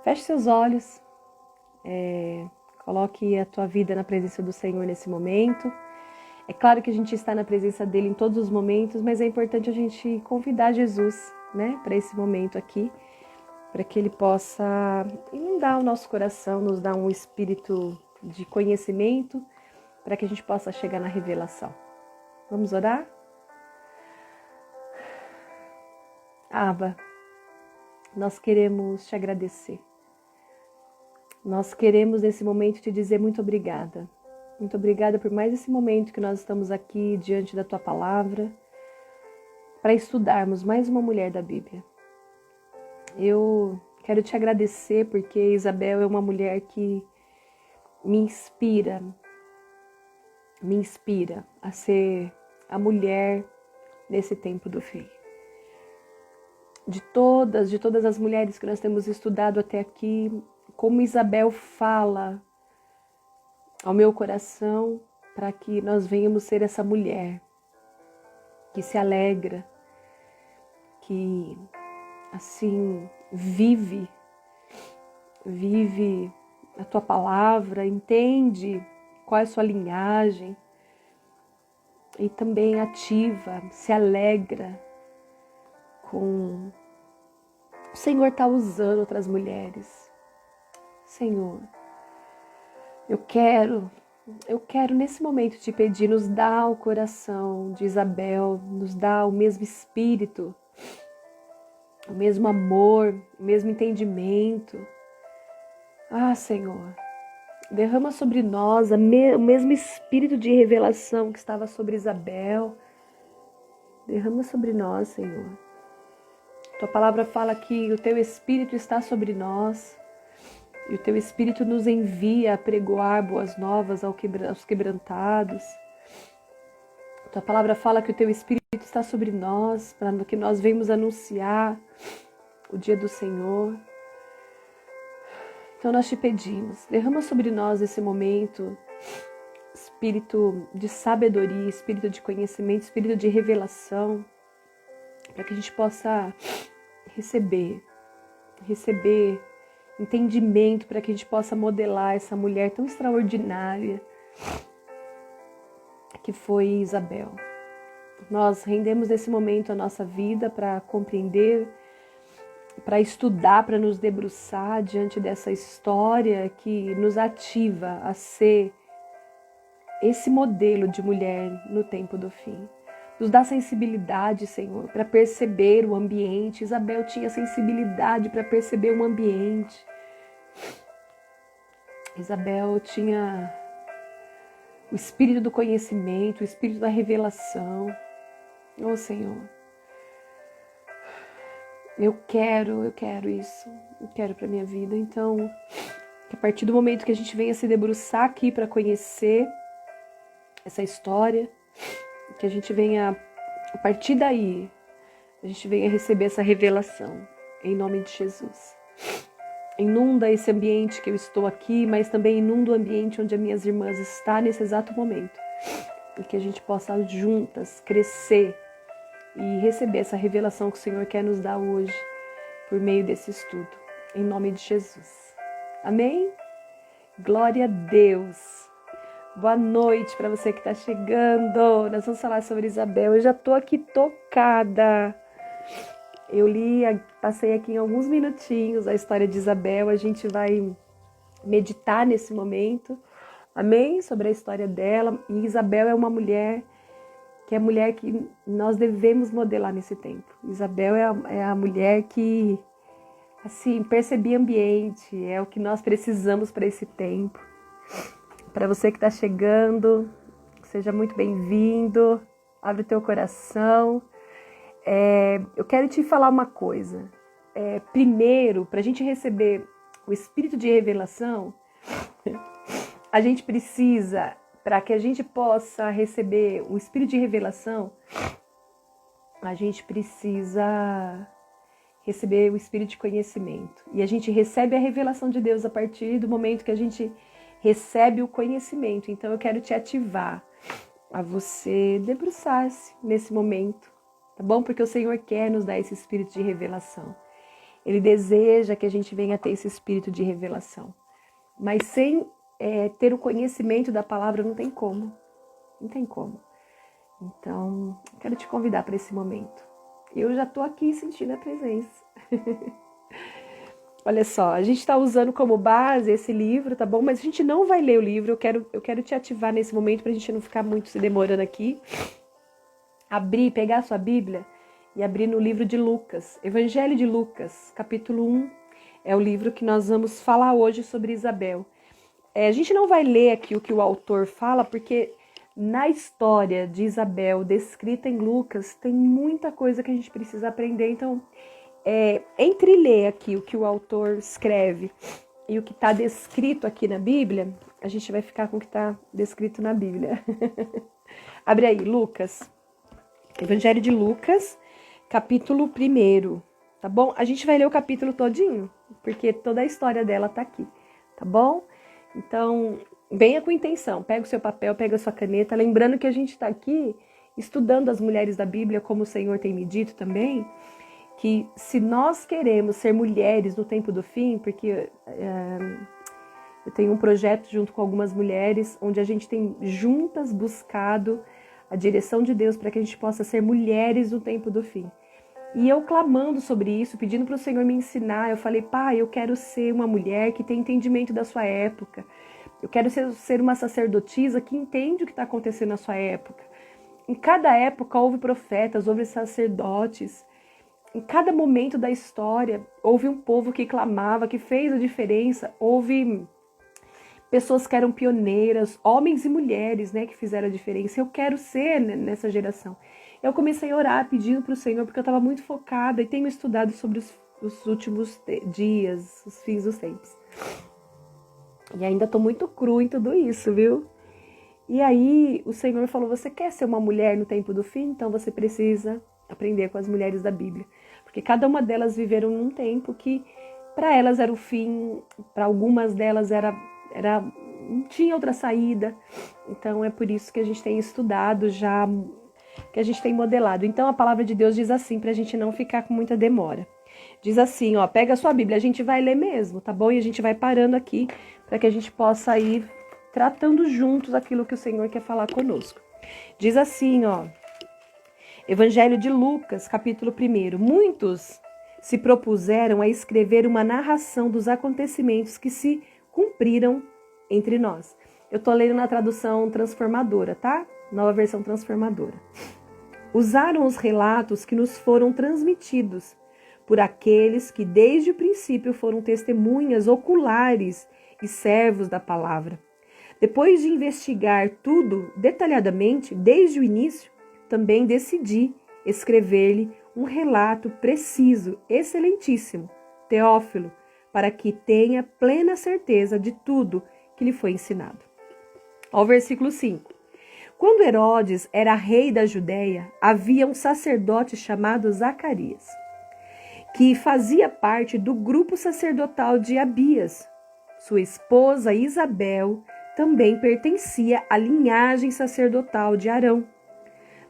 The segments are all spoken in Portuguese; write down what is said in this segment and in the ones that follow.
Feche seus olhos, coloque a tua vida na presença do Senhor nesse momento. É claro que a gente está na presença dele em todos os momentos, mas é importante a gente convidar Jesus, né, para esse momento aqui, para que ele possa inundar o nosso coração, nos dar um espírito de conhecimento, para que a gente possa chegar na revelação. Vamos orar? Abba, nós queremos te agradecer. Nós queremos nesse momento te dizer muito obrigada. Muito obrigada por mais esse momento que nós estamos aqui diante da tua palavra, para estudarmos mais uma mulher da Bíblia. Eu quero te agradecer porque Isabel é uma mulher que me inspira a ser a mulher nesse tempo do fim. De todas as mulheres que nós temos estudado até aqui, como Isabel fala ao meu coração para que nós venhamos ser essa mulher que se alegra, que assim vive a tua palavra, entende qual é a sua linhagem e também ativa, se alegra com o Senhor está usando outras mulheres. Senhor, eu quero nesse momento te pedir, nos dá o coração de Isabel, nos dá o mesmo espírito, o mesmo amor, o mesmo entendimento. Ah, Senhor, derrama sobre nós o mesmo espírito de revelação que estava sobre Isabel. Derrama sobre nós, Senhor. Tua palavra fala que o teu espírito está sobre nós. E o teu Espírito nos envia a pregoar boas novas aos quebrantados. Tua palavra fala que o teu Espírito está sobre nós, para que nós venhamos anunciar o dia do Senhor. Então nós te pedimos, derrama sobre nós esse momento, Espírito de sabedoria, Espírito de conhecimento, Espírito de revelação, para que a gente possa receber entendimento, para que a gente possa modelar essa mulher tão extraordinária que foi Isabel. Nós rendemos nesse momento a nossa vida para compreender, para estudar, para nos debruçar diante dessa história que nos ativa a ser esse modelo de mulher no tempo do fim. Nos dá sensibilidade, Senhor, para perceber o ambiente. Isabel tinha sensibilidade para perceber o ambiente. Isabel tinha o espírito do conhecimento, o espírito da revelação. Oh, Senhor, eu quero isso. Eu quero para minha vida. Então, que a partir do momento que a gente venha se debruçar aqui para conhecer essa história, que a gente venha, a partir daí, a gente venha receber essa revelação, em nome de Jesus. Inunda esse ambiente que eu estou aqui, mas também inunda o ambiente onde as minhas irmãs estão nesse exato momento. E que a gente possa juntas crescer e receber essa revelação que o Senhor quer nos dar hoje, por meio desse estudo, em nome de Jesus. Amém? Glória a Deus! Boa noite para você que está chegando. Nós vamos falar sobre Isabel. Eu já estou aqui tocada. Eu passei aqui em alguns minutinhos a história de Isabel. A gente vai meditar nesse momento, amém? Sobre a história dela. E Isabel é uma mulher que é a mulher que nós devemos modelar nesse tempo. Isabel é a mulher que, assim, percebia ambiente. É o que nós precisamos para esse tempo. Para você que está chegando, seja muito bem-vindo, abre o teu coração. Eu quero te falar uma coisa. Primeiro, para a gente receber o espírito de revelação, a gente precisa, para que a gente possa receber o espírito de revelação, a gente precisa receber o espírito de conhecimento. E a gente recebe a revelação de Deus a partir do momento que a gente recebe o conhecimento. Então eu quero te ativar a você debruçar-se nesse momento, tá bom? Porque o Senhor quer nos dar esse espírito de revelação. Ele deseja que a gente venha ter esse espírito de revelação. Mas sem ter o conhecimento da palavra não tem como. Não tem como. Então, quero te convidar para esse momento. Eu já estou aqui sentindo a presença. Olha só, a gente está usando como base esse livro, tá bom? Mas a gente não vai ler o livro. Eu quero te ativar nesse momento para a gente não ficar muito se demorando aqui. Pegar a sua Bíblia e abrir no livro de Lucas. Evangelho de Lucas, capítulo 1. É o livro que nós vamos falar hoje sobre Isabel. A gente não vai ler aqui o que o autor fala, porque na história de Isabel, descrita em Lucas, tem muita coisa que a gente precisa aprender. Então, entre ler aqui o que o autor escreve e o que está descrito aqui na Bíblia, a gente vai ficar com o que está descrito na Bíblia. Abre aí, Lucas. Evangelho de Lucas, capítulo 1. Tá bom? A gente vai ler o capítulo todinho, porque toda a história dela tá aqui. Tá bom? Então, venha com intenção. Pega o seu papel, pega a sua caneta. Lembrando que a gente está aqui estudando as mulheres da Bíblia, como o Senhor tem me dito também, que se nós queremos ser mulheres no tempo do fim, porque eu tenho um projeto junto com algumas mulheres, onde a gente tem juntas buscado a direção de Deus para que a gente possa ser mulheres no tempo do fim. E eu clamando sobre isso, pedindo para o Senhor me ensinar, eu falei, Pai, eu quero ser uma mulher que tem entendimento da sua época. Eu quero ser uma sacerdotisa que entende o que está acontecendo na sua época. Em cada época houve profetas, houve sacerdotes. Em cada momento da história houve um povo que clamava, que fez a diferença. Houve pessoas que eram pioneiras, homens e mulheres, né, que fizeram a diferença. Eu quero ser nessa geração. Eu comecei a orar pedindo para o Senhor, porque eu estava muito focada e tenho estudado sobre os últimos dias, os fins dos tempos. E ainda estou muito cru em tudo isso, viu? E aí o Senhor falou, você quer ser uma mulher no tempo do fim? Então você precisa aprender com as mulheres da Bíblia. Porque cada uma delas viveram num tempo que para elas era o fim, para algumas delas não tinha outra saída. Então é por isso que a gente tem estudado já, que a gente tem modelado. Então a palavra de Deus diz assim, para a gente não ficar com muita demora. Diz assim, ó, pega a sua Bíblia, a gente vai ler mesmo, tá bom? E a gente vai parando aqui para que a gente possa ir tratando juntos aquilo que o Senhor quer falar conosco. Diz assim, ó, Evangelho de Lucas, capítulo 1. Muitos se propuseram a escrever uma narração dos acontecimentos que se cumpriram entre nós. Eu tô lendo na tradução transformadora, tá? Nova versão transformadora. Usaram os relatos que nos foram transmitidos por aqueles que desde o princípio foram testemunhas oculares e servos da palavra. Depois de investigar tudo detalhadamente, desde o início, também decidi escrever-lhe um relato preciso, excelentíssimo, Teófilo, para que tenha plena certeza de tudo que lhe foi ensinado. Ao versículo 5. Quando Herodes era rei da Judéia, havia um sacerdote chamado Zacarias, que fazia parte do grupo sacerdotal de Abias. Sua esposa Isabel também pertencia à linhagem sacerdotal de Arão.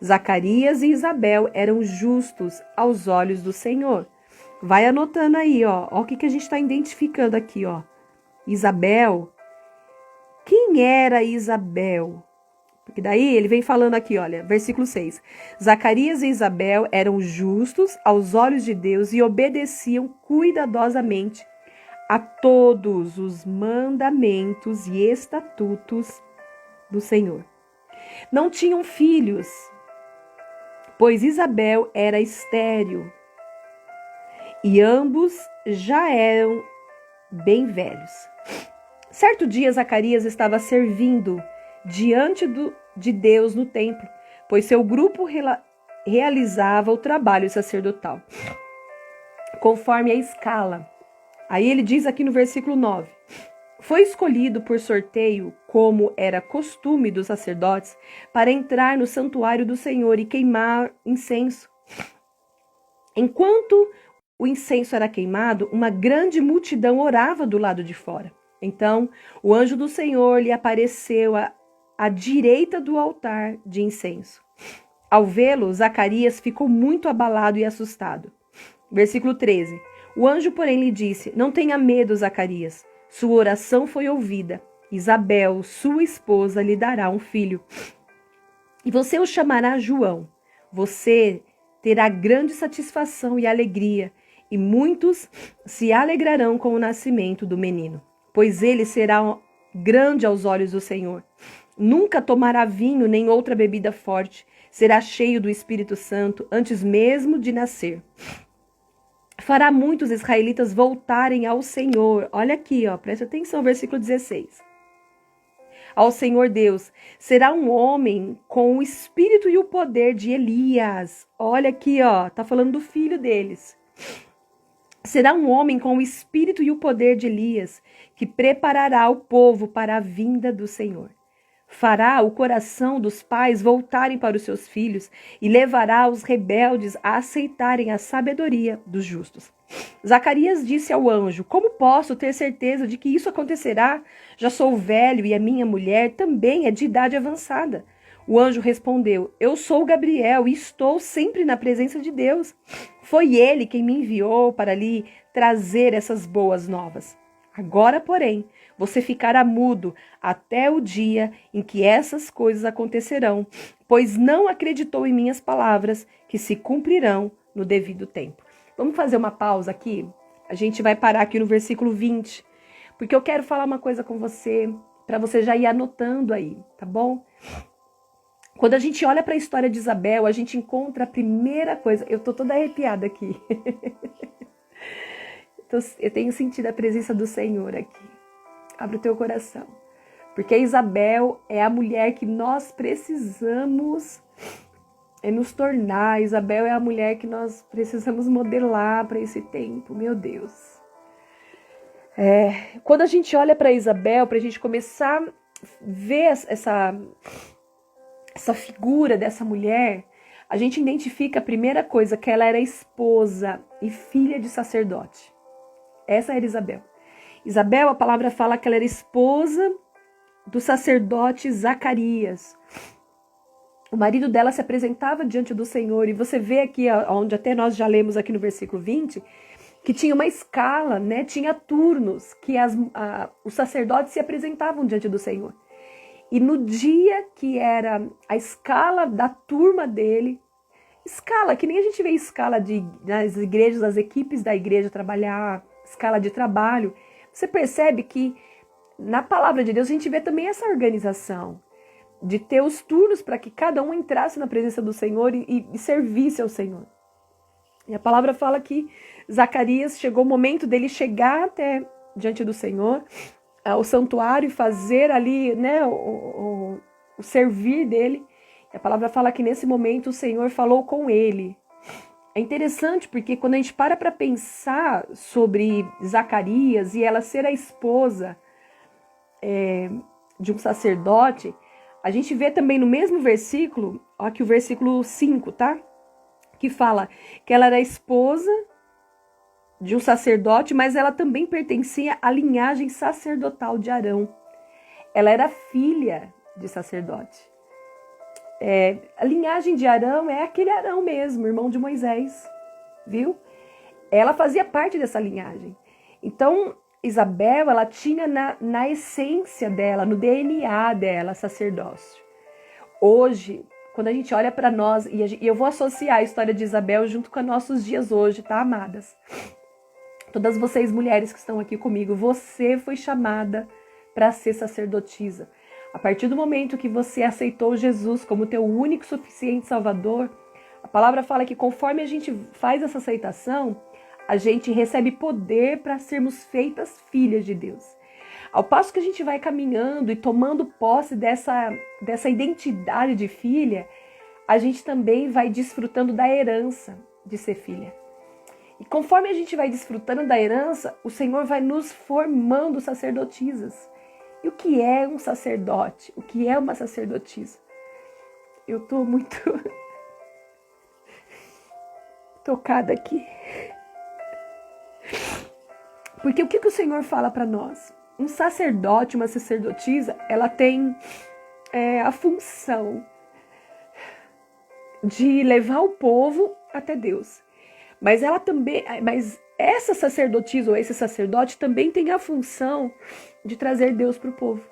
Zacarias e Isabel eram justos aos olhos do Senhor. Vai anotando aí, ó o que a gente está identificando aqui, ó. Isabel. Quem era Isabel? Porque daí ele vem falando aqui, olha, versículo 6. Zacarias e Isabel eram justos aos olhos de Deus e obedeciam cuidadosamente a todos os mandamentos e estatutos do Senhor. Não tinham filhos, pois Isabel era estéril e ambos já eram bem velhos. Certo dia, Zacarias estava servindo diante de Deus no templo, pois seu grupo realizava o trabalho sacerdotal, conforme a escala. Aí ele diz aqui no versículo 9, foi escolhido por sorteio, como era costume dos sacerdotes, para entrar no santuário do Senhor e queimar incenso. Enquanto o incenso era queimado, uma grande multidão orava do lado de fora. Então, o anjo do Senhor lhe apareceu à direita do altar de incenso. Ao vê-lo, Zacarias ficou muito abalado e assustado. Versículo 13. O anjo, porém, lhe disse: Não tenha medo, Zacarias. Sua oração foi ouvida. Isabel, sua esposa, lhe dará um filho. E você o chamará João. Você terá grande satisfação e alegria, e muitos se alegrarão com o nascimento do menino, pois ele será grande aos olhos do Senhor. Nunca tomará vinho nem outra bebida forte. Será cheio do Espírito Santo antes mesmo de nascer. Fará muitos israelitas voltarem ao Senhor. Olha aqui, ó, presta atenção, versículo 16. Ao Senhor Deus, será um homem com o espírito e o poder de Elias. Olha aqui, ó, tá falando do filho deles. Será um homem com o espírito e o poder de Elias, que preparará o povo para a vinda do Senhor. Fará o coração dos pais voltarem para os seus filhos e levará os rebeldes a aceitarem a sabedoria dos justos. Zacarias disse ao anjo: Como posso ter certeza de que isso acontecerá? Já sou velho e a minha mulher também é de idade avançada. O anjo respondeu: Eu sou Gabriel e estou sempre na presença de Deus. Foi ele quem me enviou para lhe trazer essas boas novas. Agora, porém, você ficará mudo até o dia em que essas coisas acontecerão, pois não acreditou em minhas palavras, que se cumprirão no devido tempo. Vamos fazer uma pausa aqui? A gente vai parar aqui no versículo 20, porque eu quero falar uma coisa com você, para você já ir anotando aí, tá bom? Quando a gente olha para a história de Isabel, a gente encontra a primeira coisa. Eu tô toda arrepiada aqui. Eu tenho sentido a presença do Senhor aqui. Abre o teu coração. Porque Isabel é a mulher que nós precisamos nos tornar. Isabel é a mulher que nós precisamos modelar para esse tempo. Meu Deus. Quando a gente olha para Isabel, para a gente começar a ver essa figura dessa mulher, a gente identifica a primeira coisa, que ela era esposa e filha de sacerdote. Essa era Isabel. Isabel, a palavra fala que ela era esposa do sacerdote Zacarias. O marido dela se apresentava diante do Senhor. E você vê aqui, onde até nós já lemos aqui no versículo 20, que tinha uma escala, né? Tinha turnos que os sacerdotes se apresentavam diante do Senhor. E no dia que era a escala da turma dele, escala, que nem a gente vê escala nas igrejas, as equipes da igreja trabalhar, escala de trabalho, você percebe que na palavra de Deus a gente vê também essa organização de ter os turnos para que cada um entrasse na presença do Senhor e servisse ao Senhor. E a palavra fala que Zacarias chegou o momento dele chegar até diante do Senhor, ao santuário, e fazer ali, né, o servir dele. E a palavra fala que nesse momento o Senhor falou com ele. É interessante porque quando a gente para pensar sobre Zacarias e ela ser a esposa de um sacerdote, a gente vê também no mesmo versículo, ó, que o versículo 5, tá? Que fala que ela era esposa de um sacerdote, mas ela também pertencia à linhagem sacerdotal de Arão. Ela era filha de sacerdote. A linhagem de Arão é aquele Arão mesmo, irmão de Moisés, viu? Ela fazia parte dessa linhagem. Então, Isabel, ela tinha na essência dela, no DNA dela, sacerdócio. Hoje, quando a gente olha para nós, e eu vou associar a história de Isabel junto com os nossos dias hoje, tá, amadas? Todas vocês mulheres que estão aqui comigo, você foi chamada para ser sacerdotisa. A partir do momento que você aceitou Jesus como teu único e suficiente Salvador, a palavra fala que conforme a gente faz essa aceitação, a gente recebe poder para sermos feitas filhas de Deus. Ao passo que a gente vai caminhando e tomando posse dessa identidade de filha, a gente também vai desfrutando da herança de ser filha. E conforme a gente vai desfrutando da herança, o Senhor vai nos formando sacerdotisas. E o que é um sacerdote? O que é uma sacerdotisa? Eu estou muito tocada aqui. Porque o que o Senhor fala para nós? Um sacerdote, uma sacerdotisa, ela tem a função de levar o povo até Deus. Mas essa sacerdotisa ou esse sacerdote também tem a função de trazer Deus para o povo.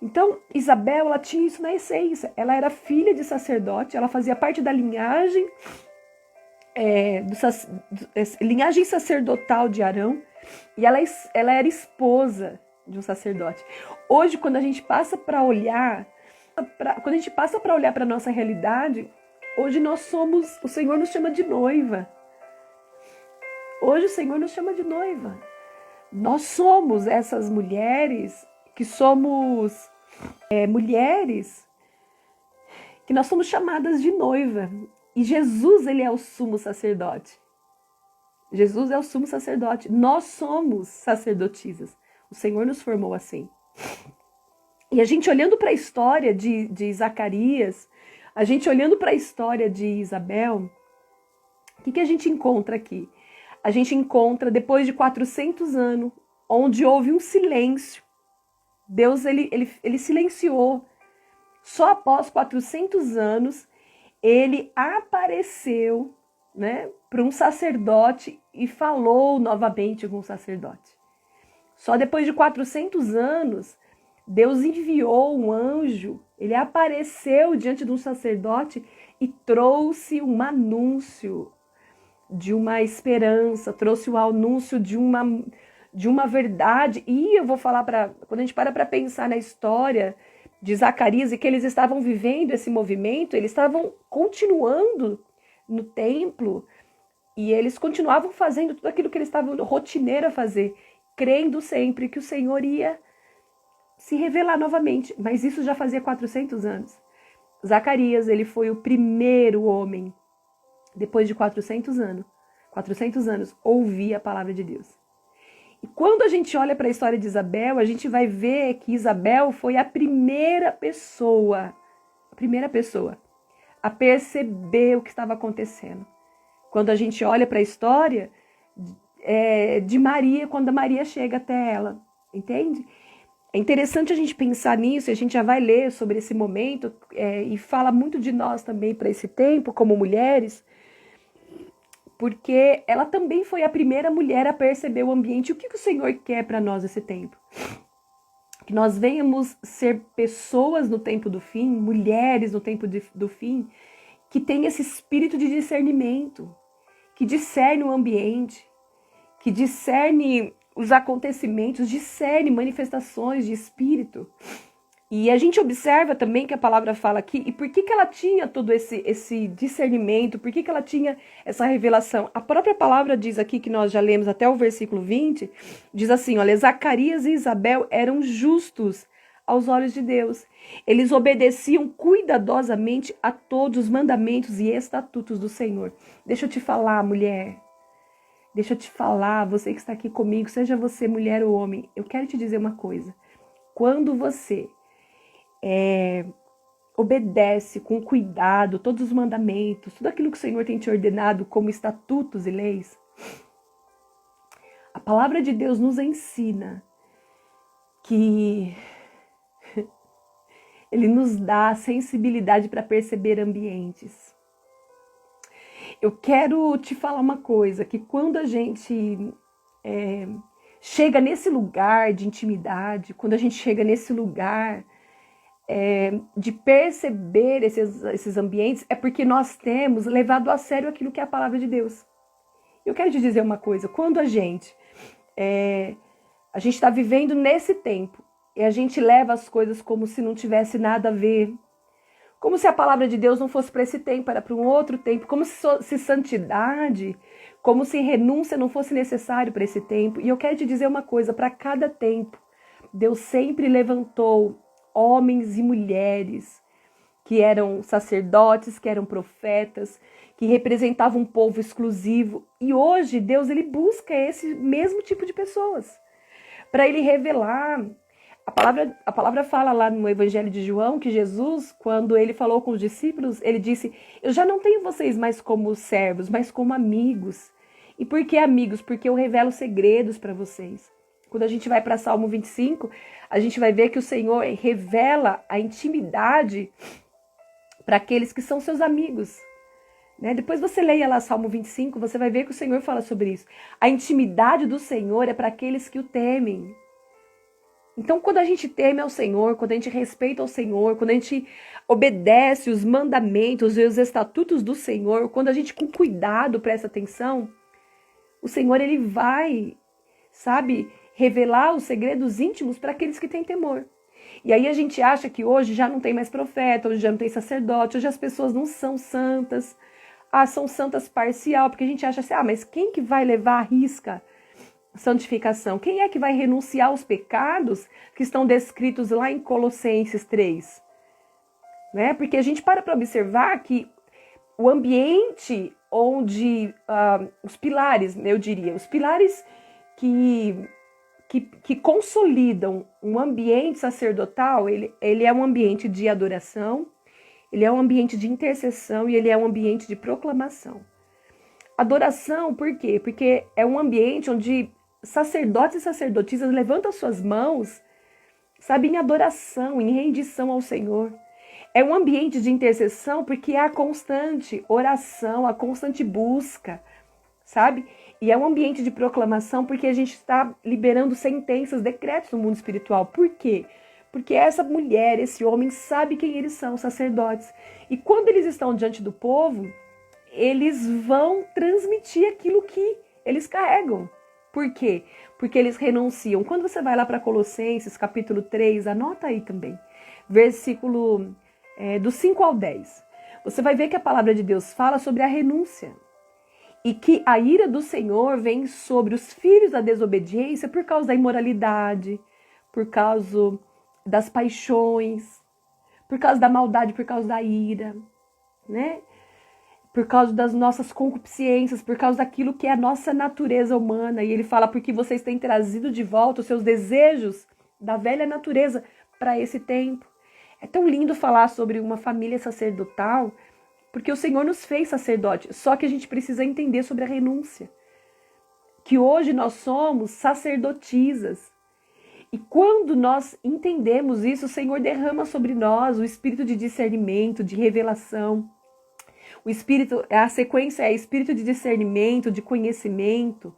Então, Isabel, ela tinha isso na essência. Ela era filha de sacerdote, ela fazia parte da linhagem, linhagem sacerdotal de Arão, e ela era esposa de um sacerdote. Hoje, quando a gente passa para olhar para a nossa realidade, hoje o Senhor nos chama de noiva. Hoje o Senhor nos chama de noiva. Nós somos essas mulheres que somos mulheres que nós somos chamadas de noiva. E Jesus, ele é o sumo sacerdote. Jesus é o sumo sacerdote. Nós somos sacerdotisas. O Senhor nos formou assim. E a gente olhando para a história de Zacarias, a gente olhando para a história de Isabel, o que a gente encontra aqui? A gente encontra, depois de 400 anos, onde houve um silêncio. Deus, ele silenciou. Só após 400 anos, ele apareceu, né, para um sacerdote e falou novamente com o sacerdote. Só depois de 400 anos, Deus enviou um anjo, ele apareceu diante de um sacerdote e trouxe um anúncio de uma esperança, trouxe o anúncio de uma verdade. E eu vou falar, quando a gente para pensar na história de Zacarias e que eles estavam vivendo esse movimento, eles estavam continuando no templo e eles continuavam fazendo tudo aquilo que eles estavam rotineiro a fazer, crendo sempre que o Senhor ia se revelar novamente. Mas isso já fazia 400 anos. Zacarias, ele foi o primeiro homem, depois de 400 anos, ouvir a palavra de Deus. E quando a gente olha para a história de Isabel, a gente vai ver que Isabel foi a primeira pessoa a perceber o que estava acontecendo. Quando a gente olha para a história de Maria, quando a Maria chega até ela, entende? É interessante a gente pensar nisso, e a gente já vai ler sobre esse momento, e fala muito de nós também para esse tempo, como mulheres, porque ela também foi a primeira mulher a perceber o ambiente. O que o Senhor quer para nós nesse tempo? Que nós venhamos ser pessoas no tempo do fim, mulheres no tempo do fim, que tem esse espírito de discernimento, que discerne o ambiente, que discerne os acontecimentos, discerne manifestações de espírito. E a gente observa também que a palavra fala aqui, e por que ela tinha todo esse discernimento, por que ela tinha essa revelação? A própria palavra diz aqui, que nós já lemos até o versículo 20, diz assim, olha, Zacarias e Isabel eram justos aos olhos de Deus. Eles obedeciam cuidadosamente a todos os mandamentos e estatutos do Senhor. Deixa eu te falar, mulher. Deixa eu te falar, você que está aqui comigo, seja você mulher ou homem, eu quero te dizer uma coisa. Quando você obedece com cuidado todos os mandamentos, tudo aquilo que o Senhor tem te ordenado como estatutos e leis, a palavra de Deus nos ensina que Ele nos dá a sensibilidade para perceber ambientes. Eu quero te falar uma coisa, que quando a gente chega nesse lugar de intimidade, quando a gente chega nesse lugar de perceber esses ambientes, é porque nós temos levado a sério aquilo que é a palavra de Deus. Eu quero te dizer uma coisa, quando a gente está vivendo nesse tempo, e a gente leva as coisas como se não tivesse nada a ver, como se a palavra de Deus não fosse para esse tempo, era para um outro tempo, como se santidade, como se renúncia não fosse necessário para esse tempo. E eu quero te dizer uma coisa, para cada tempo, Deus sempre levantou homens e mulheres que eram sacerdotes, que eram profetas, que representavam um povo exclusivo. E hoje Deus, ele busca esse mesmo tipo de pessoas para ele revelar. A palavra fala lá no Evangelho de João que Jesus, quando ele falou com os discípulos, ele disse, eu já não tenho vocês mais como servos, mas como amigos. E por que amigos? Porque eu revelo segredos para vocês. Quando a gente vai para Salmo 25, a gente vai ver que o Senhor revela a intimidade para aqueles que são seus amigos. né? Depois você leia lá Salmo 25, você vai ver que o Senhor fala sobre isso. A intimidade do Senhor é para aqueles que o temem. Então, quando a gente teme ao Senhor, quando a gente respeita ao Senhor, quando a gente obedece os mandamentos e os estatutos do Senhor, quando a gente com cuidado presta atenção, o Senhor, ele vai, sabe, revelar os segredos íntimos para aqueles que têm temor. E aí a gente acha que hoje já não tem mais profeta, hoje já não tem sacerdote, hoje as pessoas não são santas. São santas parcial, porque a gente acha assim, mas quem que vai levar à risca santificação? Quem é que vai renunciar aos pecados que estão descritos lá em Colossenses 3? Né? Porque a gente para observar que o ambiente onde os pilares, eu diria, os pilares que consolidam um ambiente sacerdotal, ele é um ambiente de adoração, ele é um ambiente de intercessão e ele é um ambiente de proclamação. Adoração, por quê? Porque é um ambiente onde sacerdotes e sacerdotisas levantam suas mãos, sabe, em adoração, em rendição ao Senhor. É um ambiente de intercessão porque é a constante oração, a constante busca, sabe? E é um ambiente de proclamação porque a gente está liberando sentenças, decretos no mundo espiritual. Por quê? Porque essa mulher, esse homem, sabe quem eles são, sacerdotes. E quando eles estão diante do povo, eles vão transmitir aquilo que eles carregam. Por quê? Porque eles renunciam. Quando você vai lá para Colossenses, capítulo 3, anota aí também, versículo do 5 ao 10. Você vai ver que a palavra de Deus fala sobre a renúncia. E que a ira do Senhor vem sobre os filhos da desobediência por causa da imoralidade, por causa das paixões, por causa da maldade, por causa da ira, né? Por causa das nossas concupiscências, por causa daquilo que é a nossa natureza humana. E ele fala, porque vocês têm trazido de volta os seus desejos da velha natureza para esse tempo. É tão lindo falar sobre uma família sacerdotal, porque o Senhor nos fez sacerdote, só que a gente precisa entender sobre a renúncia. Que hoje nós somos sacerdotisas. E quando nós entendemos isso, o Senhor derrama sobre nós o espírito de discernimento, de revelação. O espírito, a sequência é espírito de discernimento, de conhecimento,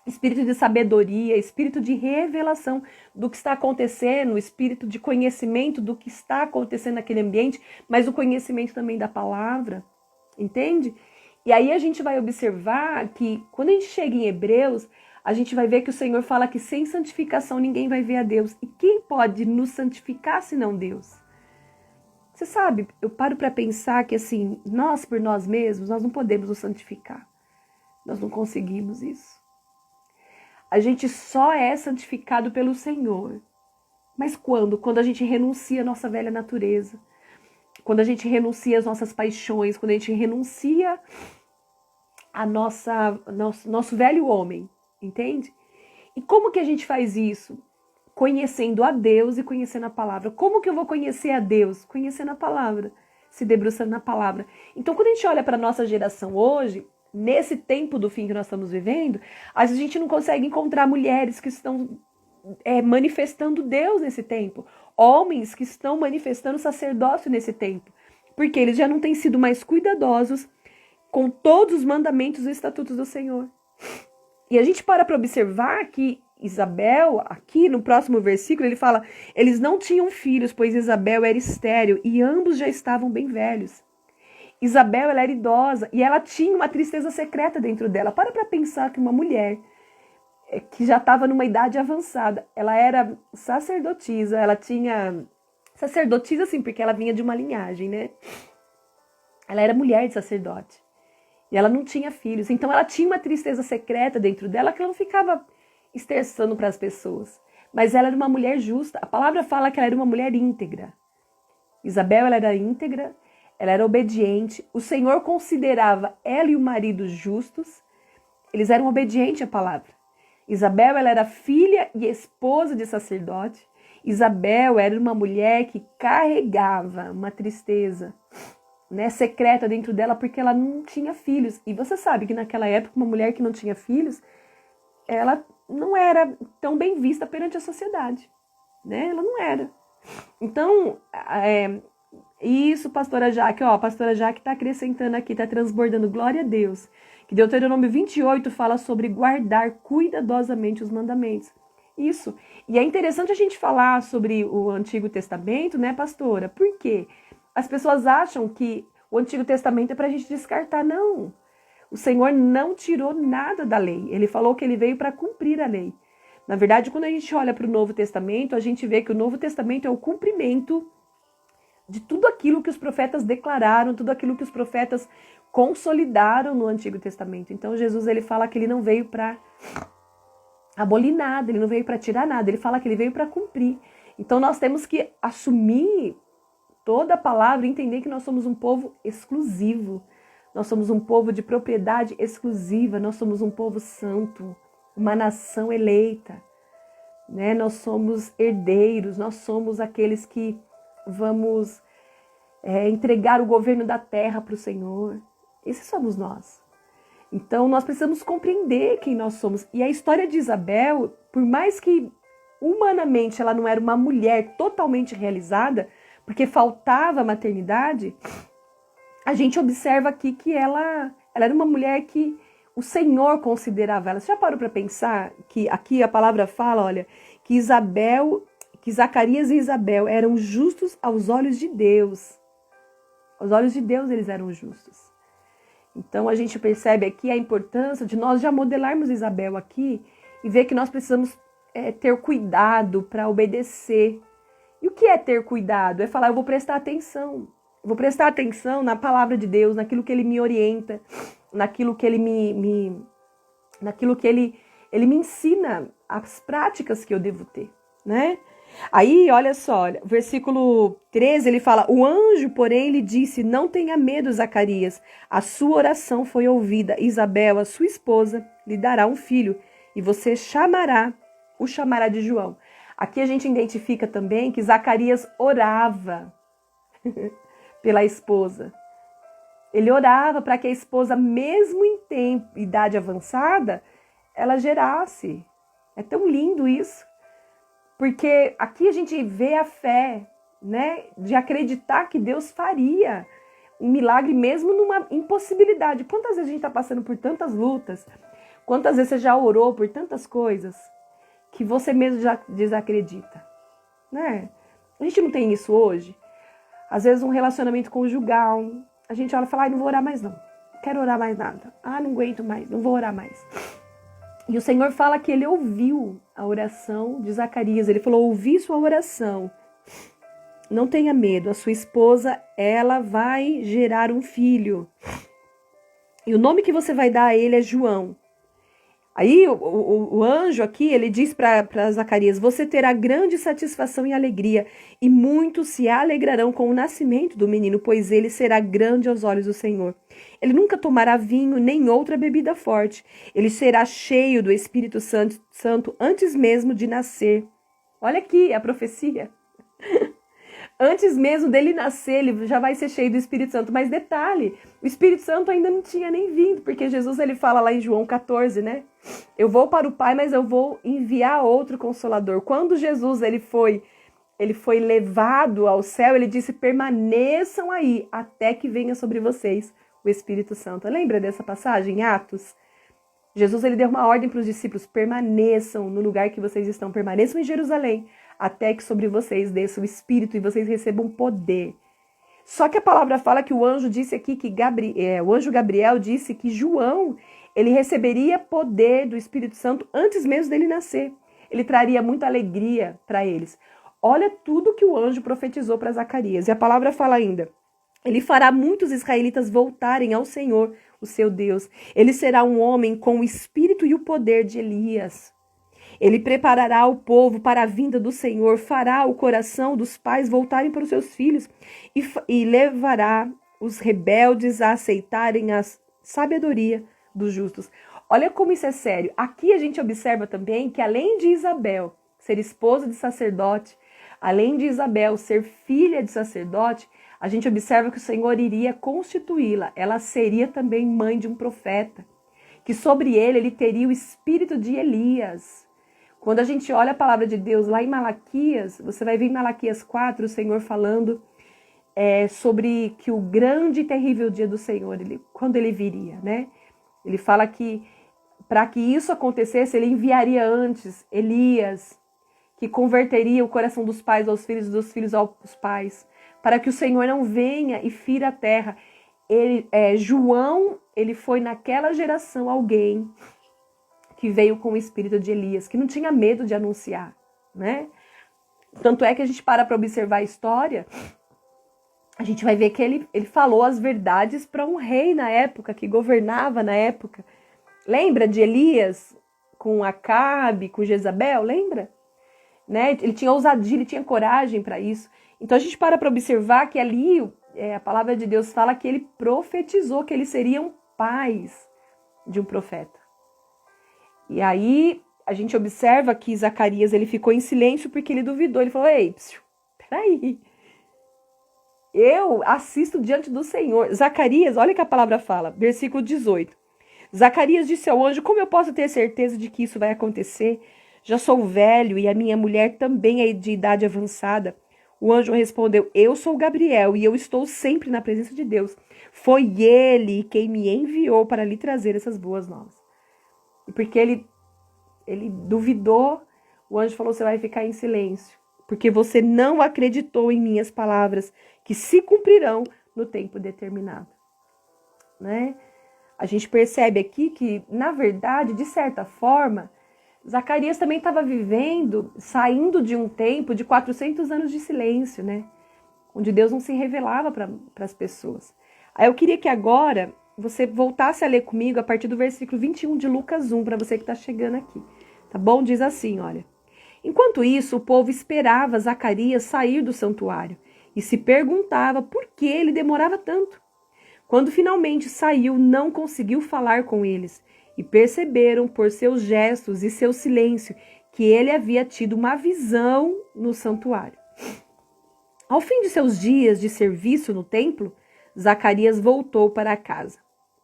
espírito de sabedoria, espírito de revelação do que está acontecendo, espírito de conhecimento do que está acontecendo naquele ambiente, mas o conhecimento também da palavra, entende? E aí a gente vai observar que quando a gente chega em Hebreus, a gente vai ver que o Senhor fala que sem santificação ninguém vai ver a Deus. E quem pode nos santificar senão Deus? Você sabe, eu paro para pensar que assim, nós por nós mesmos, nós não podemos nos santificar. Nós não conseguimos isso. A gente só é santificado pelo Senhor. Mas quando? Quando a gente renuncia à nossa velha natureza. Quando a gente renuncia às nossas paixões. Quando a gente renuncia a nosso velho homem. Entende? E como que a gente faz isso? Conhecendo a Deus e conhecendo a palavra. Como que eu vou conhecer a Deus? Conhecendo a palavra. Se debruçando na palavra. Então, quando a gente olha para a nossa geração hoje, nesse tempo do fim que nós estamos vivendo, a gente não consegue encontrar mulheres que estão manifestando Deus nesse tempo. Homens que estão manifestando sacerdócio nesse tempo. Porque eles já não têm sido mais cuidadosos com todos os mandamentos e estatutos do Senhor. E a gente para observar que Isabel, aqui no próximo versículo, ele fala, eles não tinham filhos, pois Isabel era estéril e ambos já estavam bem velhos. Isabel, ela era idosa e ela tinha uma tristeza secreta dentro dela. Para pensar que uma mulher que já estava numa idade avançada, ela era sacerdotisa, ela tinha... Sacerdotisa, sim, porque ela vinha de uma linhagem, né? Ela era mulher de sacerdote. E ela não tinha filhos. Então ela tinha uma tristeza secreta dentro dela que ela não ficava esterçando para as pessoas. Mas ela era uma mulher justa. A palavra fala que ela era uma mulher íntegra. Isabel, ela era íntegra, ela era obediente. O Senhor considerava ela e o marido justos. Eles eram obedientes à palavra. Isabel, ela era filha e esposa de sacerdote. Isabel era uma mulher que carregava uma tristeza, né, secreta dentro dela, porque ela não tinha filhos. E você sabe que naquela época, uma mulher que não tinha filhos, ela não era tão bem vista perante a sociedade, né? Ela não era. Então, Isso, pastora Jaque, ó, a pastora Jaque tá acrescentando aqui, tá transbordando, glória a Deus. Que Deuteronômio 28 fala sobre guardar cuidadosamente os mandamentos. Isso. E é interessante a gente falar sobre o Antigo Testamento, né, pastora? Por quê? As pessoas acham que o Antigo Testamento é pra gente descartar. Não. O Senhor não tirou nada da lei. Ele falou que ele veio para cumprir a lei. Na verdade, quando a gente olha para o Novo Testamento, a gente vê que o Novo Testamento é o cumprimento de tudo aquilo que os profetas declararam, tudo aquilo que os profetas consolidaram no Antigo Testamento. Então Jesus, ele fala que ele não veio para abolir nada, ele não veio para tirar nada, ele fala que ele veio para cumprir. Então nós temos que assumir toda a palavra e entender que nós somos um povo exclusivo. Nós somos um povo de propriedade exclusiva, nós somos um povo santo, uma nação eleita, né? Nós somos herdeiros, nós somos aqueles que vamos entregar o governo da terra para o Senhor. Esses somos nós. Então nós precisamos compreender quem nós somos. E a história de Isabel, por mais que humanamente ela não era uma mulher totalmente realizada, porque faltava maternidade, a gente observa aqui que ela era uma mulher que o Senhor considerava ela. Você já parou para pensar que aqui a palavra fala, olha, que Zacarias e Isabel eram justos aos olhos de Deus. Aos olhos de Deus eles eram justos. Então a gente percebe aqui a importância de nós já modelarmos Isabel aqui e ver que nós precisamos ter cuidado para obedecer. E o que é ter cuidado? É falar, eu vou prestar atenção. Eu vou prestar atenção na palavra de Deus, naquilo que ele me orienta, naquilo que ele naquilo que ele me ensina, as práticas que eu devo ter, né? Aí, olha só, versículo 13, ele fala, o anjo, porém, lhe disse, não tenha medo, Zacarias, a sua oração foi ouvida, Isabel, a sua esposa, lhe dará um filho, e você o chamará de João. Aqui a gente identifica também que Zacarias orava pela esposa. Ele orava para que a esposa, mesmo em idade avançada, ela gerasse. É tão lindo isso. Porque aqui a gente vê a fé, né, de acreditar que Deus faria um milagre mesmo numa impossibilidade. Quantas vezes a gente está passando por tantas lutas? Quantas vezes você já orou por tantas coisas que você mesmo já desacredita, né? A gente não tem isso hoje. Às vezes um relacionamento conjugal, a gente olha e fala, não vou orar mais não, não quero orar mais nada. Não aguento mais, não vou orar mais. E o Senhor fala que ele ouviu a oração de Zacarias. Ele falou, ouvi sua oração. Não tenha medo, a sua esposa, ela vai gerar um filho. E o nome que você vai dar a ele é João. Aí o anjo aqui, ele diz para Zacarias, você terá grande satisfação e alegria, e muitos se alegrarão com o nascimento do menino, pois ele será grande aos olhos do Senhor. Ele nunca tomará vinho, nem outra bebida forte. Ele será cheio do Espírito Santo antes mesmo de nascer. Olha aqui a profecia. Antes mesmo dele nascer, ele já vai ser cheio do Espírito Santo. Mas detalhe, o Espírito Santo ainda não tinha nem vindo, porque Jesus, ele fala lá em João 14, né? Eu vou para o Pai, mas eu vou enviar outro Consolador. Quando Jesus, ele foi levado ao céu, ele disse, permaneçam aí, até que venha sobre vocês o Espírito Santo. Lembra dessa passagem em Atos? Jesus, ele deu uma ordem para os discípulos, permaneçam no lugar que vocês estão, permaneçam em Jerusalém, até que sobre vocês desça o Espírito e vocês recebam poder. Só que a palavra fala que o anjo disse aqui, o anjo Gabriel disse que João, ele receberia poder do Espírito Santo antes mesmo dele nascer. Ele traria muita alegria para eles. Olha tudo que o anjo profetizou para Zacarias. E a palavra fala ainda, ele fará muitos israelitas voltarem ao Senhor, o seu Deus. Ele será um homem com o espírito e o poder de Elias. Ele preparará o povo para a vinda do Senhor, fará o coração dos pais voltarem para os seus filhos e levará os rebeldes a aceitarem a sabedoria dos justos. Olha como isso é sério. Aqui a gente observa também que além de Isabel ser esposa de sacerdote, além de Isabel ser filha de sacerdote, a gente observa que o Senhor iria constituí-la. Ela seria também mãe de um profeta, que sobre ele teria o espírito de Elias. Quando a gente olha a palavra de Deus lá em Malaquias, você vai ver em Malaquias 4 o Senhor falando sobre que o grande e terrível dia do Senhor, quando ele viria, né? Ele fala que para que isso acontecesse, ele enviaria antes Elias, que converteria o coração dos pais aos filhos e dos filhos aos pais, para que o Senhor não venha e fira a terra. João, ele foi naquela geração alguém que veio com o espírito de Elias, que não tinha medo de anunciar, né? Tanto é que a gente para observar a história, a gente vai ver que ele falou as verdades para um rei na época, que governava na época. Lembra de Elias com Acabe, com Jezabel? Lembra? Né? Ele tinha ousadia, ele tinha coragem para isso. Então a gente para observar que ali a palavra de Deus fala que ele profetizou que eles seriam pais de um profeta. E aí a gente observa que Zacarias ele ficou em silêncio porque ele duvidou. Ele falou, ei, peraí, eu assisto diante do Senhor. Zacarias, olha que a palavra fala, versículo 18. Zacarias disse ao anjo, como eu posso ter certeza de que isso vai acontecer? Já sou velho e a minha mulher também é de idade avançada. O anjo respondeu, eu sou Gabriel e eu estou sempre na presença de Deus. Foi ele quem me enviou para lhe trazer essas boas novas. E porque ele duvidou, o anjo falou, você vai ficar em silêncio, porque você não acreditou em minhas palavras, que se cumprirão no tempo determinado. Né? A gente percebe aqui que, na verdade, de certa forma, Zacarias também estava saindo de um tempo de 400 anos de silêncio, né? Onde Deus não se revelava para as pessoas. Aí eu queria que agora você voltasse a ler comigo a partir do versículo 21 de Lucas 1, para você que está chegando aqui. Tá bom? Diz assim, olha. Enquanto isso, o povo esperava Zacarias sair do santuário e se perguntava por que ele demorava tanto. Quando finalmente saiu, não conseguiu falar com eles e perceberam por seus gestos e seu silêncio que ele havia tido uma visão no santuário. Ao fim de seus dias de serviço no templo, Zacarias voltou para casa.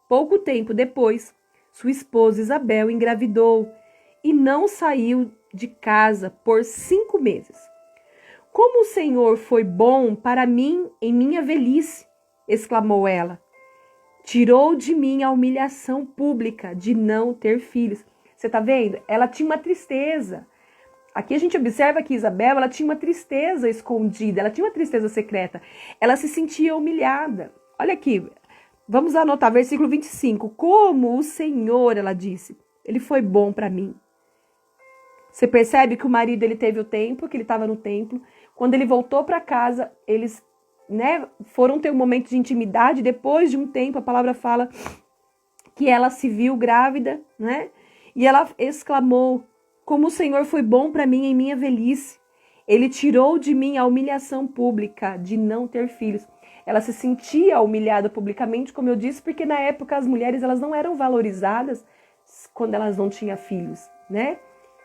Pouco tempo depois, sua esposa Isabel engravidou e não saiu de casa por 5 meses. Como o Senhor foi bom para mim em minha velhice, exclamou ela. Tirou de mim a humilhação pública de não ter filhos. Você está vendo? Ela tinha uma tristeza. Aqui a gente observa que Isabel, ela tinha uma tristeza escondida, ela tinha uma tristeza secreta. Ela se sentia humilhada. Olha aqui, vamos anotar, versículo 25. Como o Senhor, ela disse, ele foi bom para mim. Você percebe que o marido ele teve o tempo, que ele estava no templo. Quando ele voltou para casa, eles foram ter um momento de intimidade. Depois de um tempo, a palavra fala que ela se viu grávida, né? E ela exclamou, como o Senhor foi bom para mim em minha velhice. Ele tirou de mim a humilhação pública de não ter filhos. Ela se sentia humilhada publicamente, como eu disse, porque na época as mulheres elas não eram valorizadas quando elas não tinham filhos, né?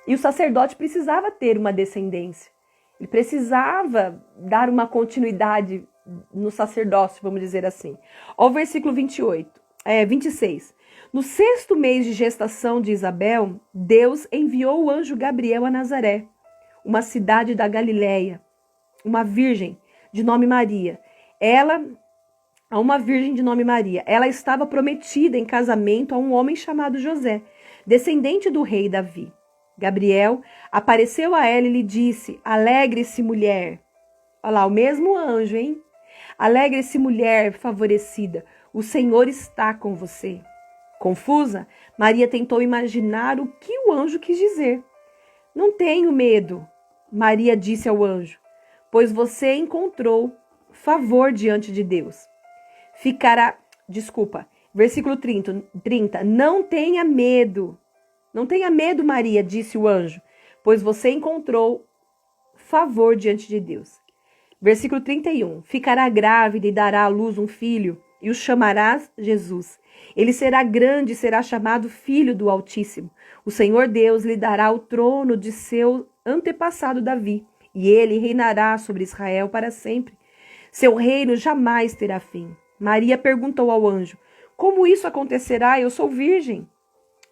E o sacerdote precisava ter uma descendência. Ele precisava dar uma continuidade no sacerdócio, vamos dizer assim. Olha o versículo 26. No 6º mês de gestação de Isabel, Deus enviou o anjo Gabriel a Nazaré, uma cidade da Galileia, uma virgem de nome Maria. Ela estava prometida em casamento a um homem chamado José, descendente do rei Davi. Gabriel apareceu a ela e lhe disse, alegre-se, mulher. Olha lá, o mesmo anjo, hein? Alegre-se, mulher favorecida, o Senhor está com você. Confusa, Maria tentou imaginar o que o anjo quis dizer. Não tenho medo, Maria disse ao anjo, pois você encontrou favor diante de Deus. Versículo 30. Não tenha medo, Maria, disse o anjo, pois você encontrou favor diante de Deus. Versículo 31. Ficará grávida e dará à luz um filho, e o chamarás Jesus. Ele será grande e será chamado Filho do Altíssimo. O Senhor Deus lhe dará o trono de seu antepassado Davi, e ele reinará sobre Israel para sempre. Seu reino jamais terá fim. Maria perguntou ao anjo, como isso acontecerá? Eu sou virgem.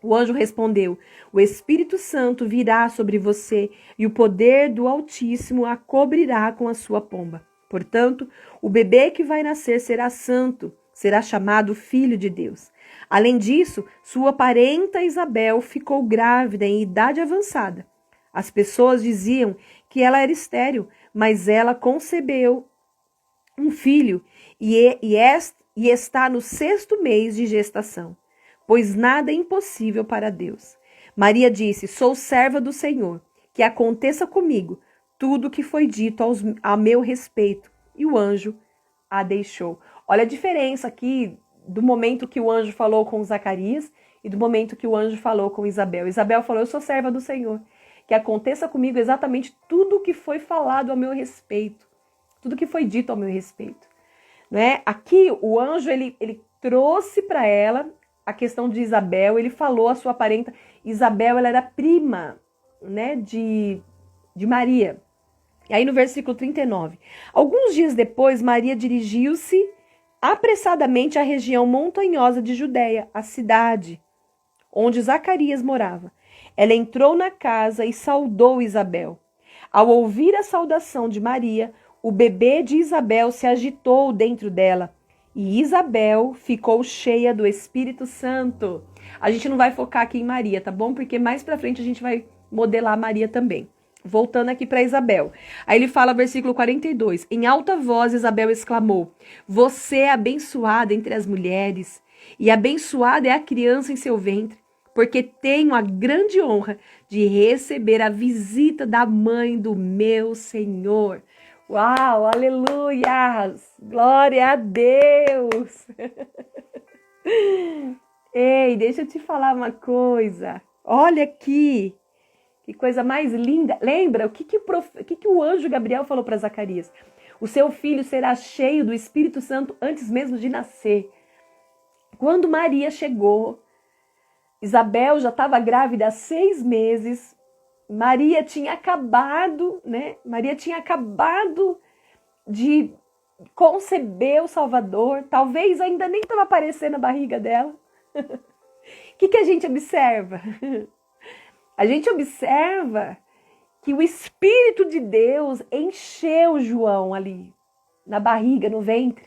O anjo respondeu, o Espírito Santo virá sobre você e o poder do Altíssimo a cobrirá com a sua pomba. Portanto, o bebê que vai nascer será santo, será chamado Filho de Deus. Além disso, sua parenta Isabel ficou grávida em idade avançada. As pessoas diziam que ela era estéril, mas ela concebeu um filho e está no 6º mês de gestação, pois nada é impossível para Deus. Maria disse: sou serva do Senhor, que aconteça comigo tudo o que foi dito a meu respeito. E o anjo a deixou. Olha a diferença aqui do momento que o anjo falou com Zacarias e do momento que o anjo falou com Isabel. Isabel falou: eu sou serva do Senhor, que aconteça comigo exatamente tudo o que foi falado a meu respeito, tudo que foi dito ao meu respeito. Né? Aqui o anjo ele trouxe para ela a questão de Isabel, ele falou a sua parenta. Isabel, ela era prima, né, de Maria. E aí no versículo 39, alguns dias depois, Maria dirigiu-se apressadamente à região montanhosa de Judeia, a cidade onde Zacarias morava. Ela entrou na casa e saudou Isabel. Ao ouvir a saudação de Maria, o bebê de Isabel se agitou dentro dela e Isabel ficou cheia do Espírito Santo. A gente não vai focar aqui em Maria, tá bom? Porque mais pra frente a gente vai modelar Maria também. Voltando aqui para Isabel. Aí ele fala, versículo 42. Em alta voz, Isabel exclamou: você é abençoada entre as mulheres, e abençoada é a criança em seu ventre, porque tenho a grande honra de receber a visita da mãe do meu Senhor. Uau, aleluias! Glória a Deus! Ei, deixa eu te falar uma coisa. Olha aqui. Que coisa mais linda. Lembra o que o anjo Gabriel falou para Zacarias? O seu filho será cheio do Espírito Santo antes mesmo de nascer. Quando Maria chegou, Isabel já estava grávida há 6 meses. Maria tinha acabado, né? Maria tinha acabado de conceber o Salvador. Talvez ainda nem estava aparecendo a barriga dela. O que a gente observa? A gente observa que o Espírito de Deus encheu João ali, na barriga, no ventre.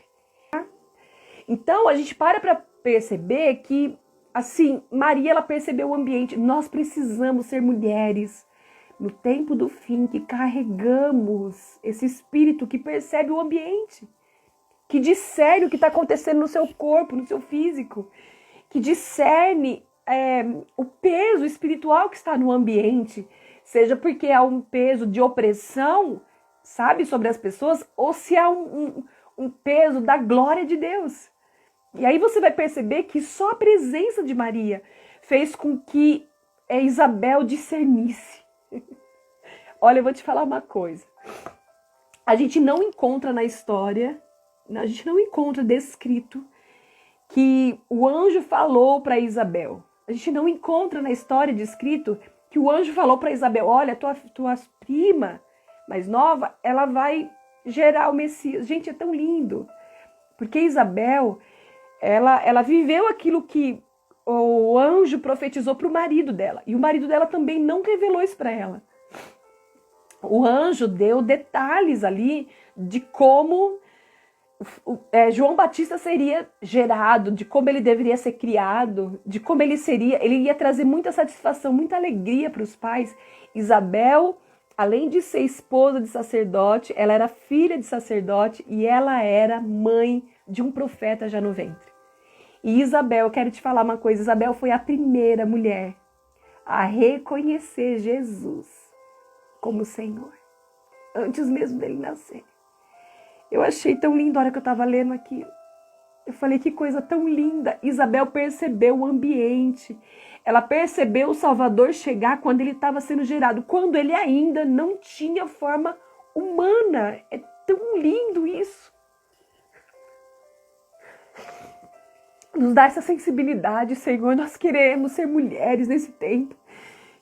Então, a gente para perceber que, assim, Maria, ela percebeu o ambiente. Nós precisamos ser mulheres, no tempo do fim, que carregamos esse Espírito que percebe o ambiente, que discerne o que está acontecendo no seu corpo, no seu físico, que discerne o peso espiritual que está no ambiente, seja porque há um peso de opressão, sabe, sobre as pessoas, ou se há um peso da glória de Deus. E aí você vai perceber que só a presença de Maria fez com que Isabel discernisse. Olha, eu vou te falar uma coisa. A gente não encontra na história, a gente não encontra descrito que o anjo falou para Isabel. A gente não encontra na história descrito que o anjo falou para Isabel: olha, tua prima mais nova, ela vai gerar o Messias. Gente, é tão lindo. Porque Isabel, ela viveu aquilo que o anjo profetizou para o marido dela. E o marido dela também não revelou isso para ela. O anjo deu detalhes ali de como João Batista seria gerado, de como ele deveria ser criado, de como ele ia trazer muita satisfação, muita alegria para os pais. Isabel, além de ser esposa de sacerdote, ela era filha de sacerdote e ela era mãe de um profeta já no ventre. E Isabel, eu quero te falar uma coisa, Isabel foi a primeira mulher a reconhecer Jesus como Senhor, antes mesmo dele nascer. Eu achei tão lindo a hora que eu estava lendo aquilo. Eu falei, que coisa tão linda. Isabel percebeu o ambiente. Ela percebeu o Salvador chegar quando ele estava sendo gerado, quando ele ainda não tinha forma humana. É tão lindo isso. Nos dá essa sensibilidade, Senhor. Nós queremos ser mulheres nesse tempo,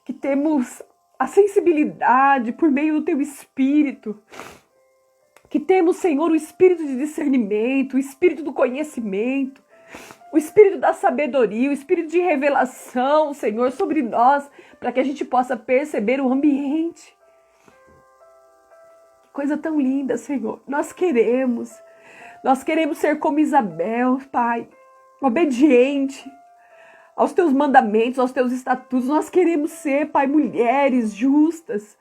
que temos a sensibilidade por meio do Teu Espírito, que temos, Senhor, o espírito de discernimento, o espírito do conhecimento, o espírito da sabedoria, o espírito de revelação, Senhor, sobre nós, para que a gente possa perceber o ambiente. Coisa tão linda, Senhor. Nós queremos ser como Isabel, Pai, obediente aos teus mandamentos, aos teus estatutos. Nós queremos ser, Pai, mulheres justas.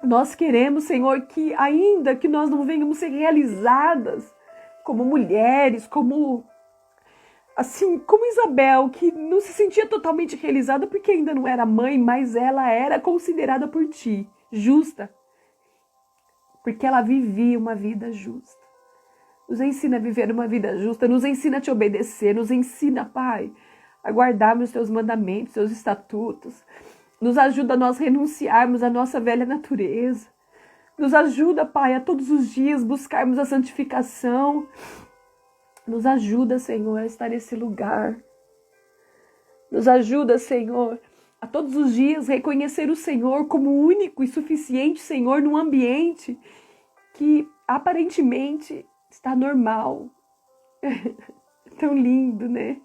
Nós queremos, Senhor, que ainda que nós não venhamos ser realizadas como mulheres, como Isabel, que não se sentia totalmente realizada porque ainda não era mãe, mas ela era considerada por ti justa, porque ela vivia uma vida justa. Nos ensina a viver uma vida justa, nos ensina a te obedecer, nos ensina, Pai, a guardarmos os teus mandamentos, os teus estatutos. Nos ajuda a nós renunciarmos à nossa velha natureza. Nos ajuda, Pai, a todos os dias buscarmos a santificação. Nos ajuda, Senhor, a estar nesse lugar. Nos ajuda, Senhor, a todos os dias reconhecer o Senhor como o único e suficiente Senhor num ambiente que aparentemente está normal. É tão lindo, né?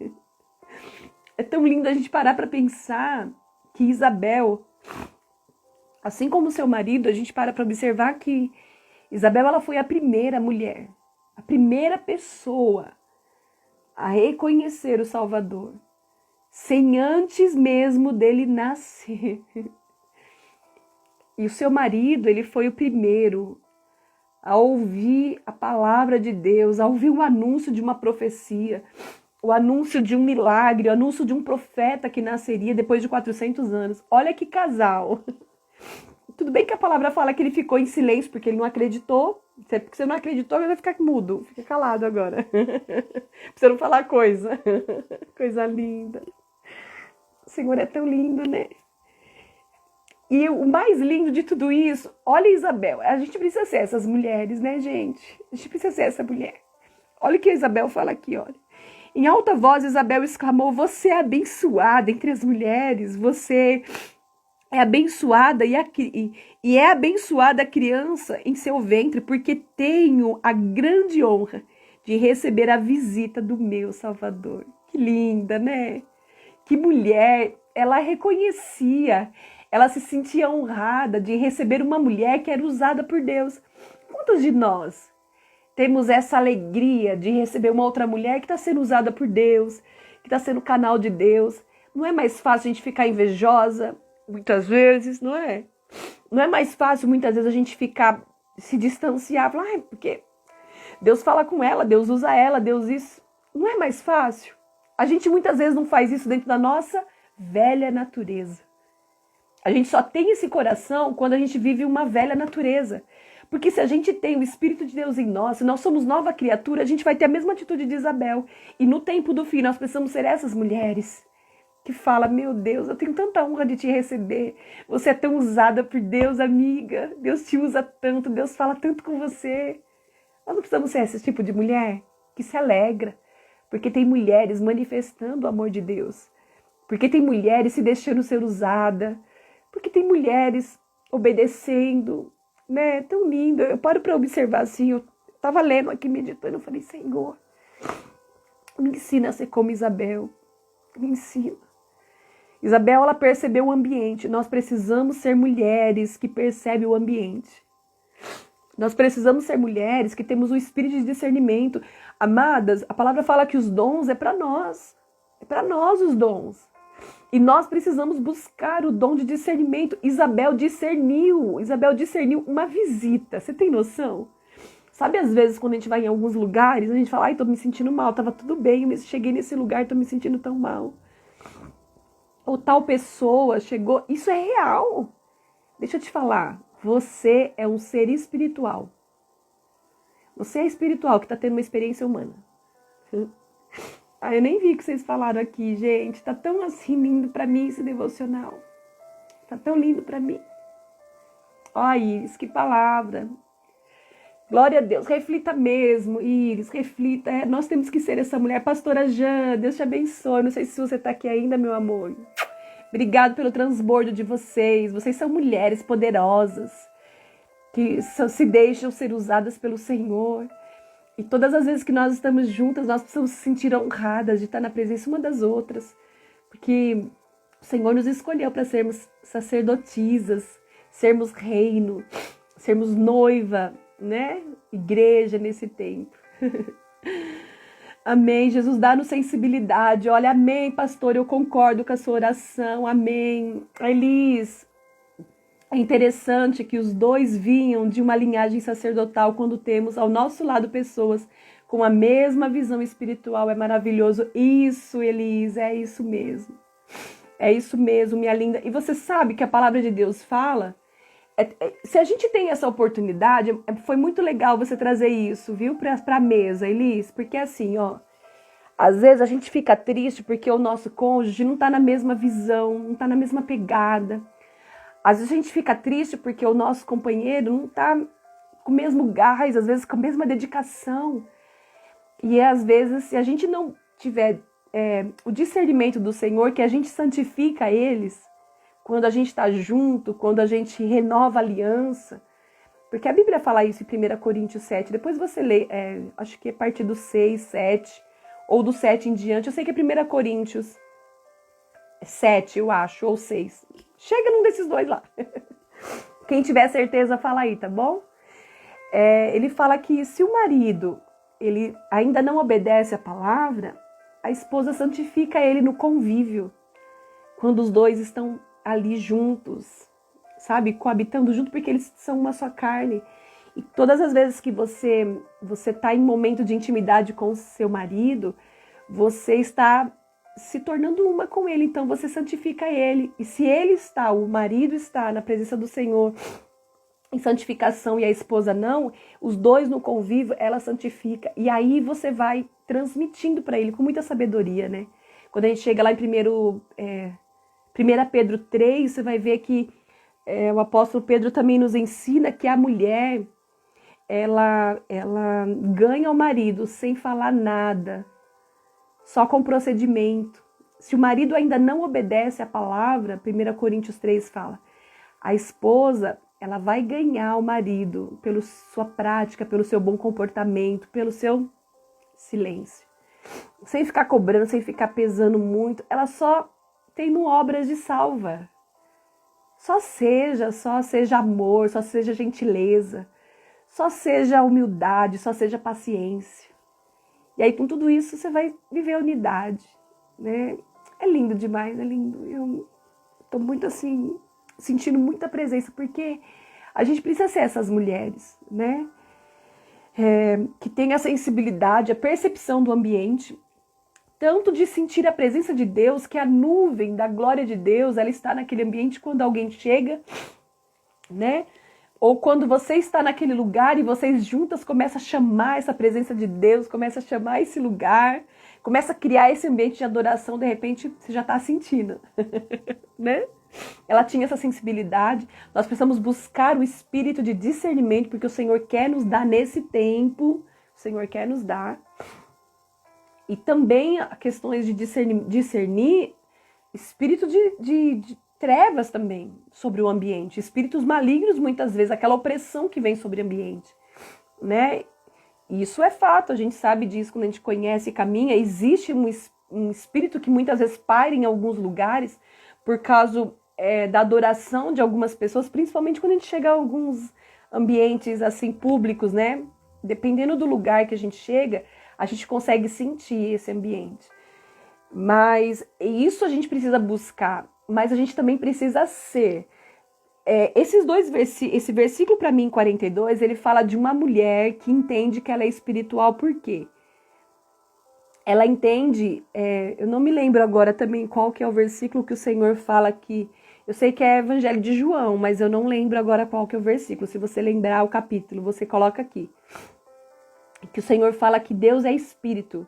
É tão lindo a gente parar para pensar que Isabel, assim como seu marido, a gente para observar que Isabel ela foi a primeira mulher, a primeira pessoa a reconhecer o Salvador, sem antes mesmo dele nascer. E o seu marido, ele foi o primeiro a ouvir a palavra de Deus, a ouvir o anúncio de uma profecia, o anúncio de um milagre, o anúncio de um profeta que nasceria depois de 400 anos. Olha que casal! Tudo bem que a palavra fala que ele ficou em silêncio porque ele não acreditou. Porque você não acreditou, ele vai ficar mudo. Fica calado agora. Pra você não falar coisa. Coisa linda. O Senhor é tão lindo, né? E o mais lindo de tudo isso, olha Isabel. A gente precisa ser essas mulheres, né, gente? A gente precisa ser essa mulher. Olha o que a Isabel fala aqui, olha. Em alta voz, Isabel exclamou: você é abençoada entre as mulheres, você é abençoada e é abençoada a criança em seu ventre, porque tenho a grande honra de receber a visita do meu Salvador. Que linda, né? Que mulher! Ela reconhecia, ela se sentia honrada de receber uma mulher que era usada por Deus. Quantos de nós temos essa alegria de receber uma outra mulher que está sendo usada por Deus, que está sendo canal de Deus? Não é mais fácil a gente ficar invejosa? Muitas vezes, não é? Não é mais fácil, muitas vezes, a gente ficar, se distanciar, falar, porque Deus fala com ela, Deus usa ela, Deus isso. Não é mais fácil? A gente muitas vezes não faz isso dentro da nossa velha natureza. A gente só tem esse coração quando a gente vive uma velha natureza. Porque se a gente tem o Espírito de Deus em nós, se nós somos nova criatura, a gente vai ter a mesma atitude de Isabel. E no tempo do fim, nós precisamos ser essas mulheres que fala: meu Deus, eu tenho tanta honra de te receber. Você é tão usada por Deus, amiga. Deus te usa tanto, Deus fala tanto com você. Nós não precisamos ser esse tipo de mulher que se alegra, porque tem mulheres manifestando o amor de Deus, porque tem mulheres se deixando ser usada, porque tem mulheres obedecendo, né? É tão lindo. Eu paro para observar assim, eu estava lendo aqui, meditando, eu falei: Senhor, me ensina a ser como Isabel, me ensina. Isabel, ela percebeu o ambiente. Nós precisamos ser mulheres que percebem o ambiente. Nós precisamos ser mulheres que temos o espírito de discernimento. Amadas, a palavra fala que os dons é para nós. É para nós os dons. E nós precisamos buscar o dom de discernimento. Isabel discerniu uma visita. Você tem noção? Sabe, às vezes, quando a gente vai em alguns lugares, a gente fala: ai, tô me sentindo mal, tava tudo bem, mas cheguei nesse lugar, tô me sentindo tão mal. Ou tal pessoa chegou. Isso é real. Deixa eu te falar. Você é um ser espiritual. Você é espiritual que está tendo uma experiência humana. Eu nem vi o que vocês falaram aqui, gente. Tá tão assim lindo para mim esse devocional. Tá tão lindo para mim. Ó, Iris, que palavra. Glória a Deus. Reflita mesmo, Iris. Reflita. Nós temos que ser essa mulher. Pastora Jan, Deus te abençoe. Não sei se você tá aqui ainda, meu amor. Obrigado pelo transbordo de vocês. Vocês são mulheres poderosas que se deixam ser usadas pelo Senhor. E todas as vezes que nós estamos juntas, nós precisamos se sentir honradas de estar na presença uma das outras. Porque o Senhor nos escolheu para sermos sacerdotisas, sermos reino, sermos noiva, né? Igreja nesse tempo. Amém. Jesus, dá-nos sensibilidade. Olha, amém, pastor, eu concordo com a sua oração. Amém. Elis, é interessante que os dois vinham de uma linhagem sacerdotal quando temos ao nosso lado pessoas com a mesma visão espiritual. É maravilhoso. Isso, Elis, é isso mesmo. É isso mesmo, minha linda. E você sabe que a palavra de Deus fala... se a gente tem essa oportunidade, foi muito legal você trazer isso, viu, pra mesa, Elis, porque assim, ó, às vezes a gente fica triste porque o nosso cônjuge não tá na mesma visão, não tá na mesma pegada. Às vezes a gente fica triste porque o nosso companheiro não tá com o mesmo gás, às vezes com a mesma dedicação. E às vezes, se a gente não tiver o discernimento do Senhor, que a gente santifica eles, quando a gente está junto, quando a gente renova a aliança, porque a Bíblia fala isso em 1 Coríntios 7, depois você lê, acho que é a partir do 6, 7, ou do 7 em diante, eu sei que é 1 Coríntios 7, eu acho, ou 6, chega num desses dois lá, quem tiver certeza fala aí, tá bom? Ele fala que se o marido, ele ainda não obedece a palavra, a esposa santifica ele no convívio, quando os dois estão ali juntos, sabe, coabitando junto, porque eles são uma só carne. E todas as vezes que você está em momento de intimidade com o seu marido, você está se tornando uma com ele, então você santifica ele. E se o marido está na presença do Senhor em santificação e a esposa não, os dois no convívio, ela santifica. E aí você vai transmitindo para ele com muita sabedoria, né? Quando a gente chega lá em 1 Pedro 3, você vai ver que o apóstolo Pedro também nos ensina que a mulher, ela ganha o marido sem falar nada, só com procedimento. Se o marido ainda não obedece à palavra, 1 Coríntios 3 fala, a esposa, ela vai ganhar o marido pela sua prática, pelo seu bom comportamento, pelo seu silêncio. Sem ficar cobrando, sem ficar pesando muito, ela só tendo obras de salva. Só seja amor, só seja gentileza, só seja humildade, só seja paciência. E aí com tudo isso você vai viver a unidade, né? É lindo demais, é lindo. Eu tô muito assim, sentindo muita presença, porque a gente precisa ser essas mulheres, né? Que tem a sensibilidade, a percepção do ambiente, tanto de sentir a presença de Deus, que a nuvem da glória de Deus, ela está naquele ambiente quando alguém chega, né? Ou quando você está naquele lugar e vocês juntas começam a chamar essa presença de Deus, começam a chamar esse lugar, começa a criar esse ambiente de adoração, de repente você já está sentindo, né? Ela tinha essa sensibilidade. Nós precisamos buscar o espírito de discernimento, porque o Senhor quer nos dar nesse tempo, o Senhor quer nos dar. E também questões de discernir espírito de trevas também sobre o ambiente, espíritos malignos muitas vezes, aquela opressão que vem sobre o ambiente, né? Isso é fato, a gente sabe disso quando a gente conhece e caminha. Existe um espírito que muitas vezes paira em alguns lugares por causa da adoração de algumas pessoas, principalmente quando a gente chega a alguns ambientes assim públicos, né? Dependendo do lugar que a gente chega, a gente consegue sentir esse ambiente. Mas isso a gente precisa buscar, mas a gente também precisa ser. Esse versículo para mim, 42, ele fala de uma mulher que entende que ela é espiritual, por quê? Ela entende, eu não me lembro agora também qual que é o versículo que o Senhor fala que, eu sei que é Evangelho de João, mas eu não lembro agora qual que é o versículo. Se você lembrar o capítulo, você coloca aqui. Que o Senhor fala que Deus é espírito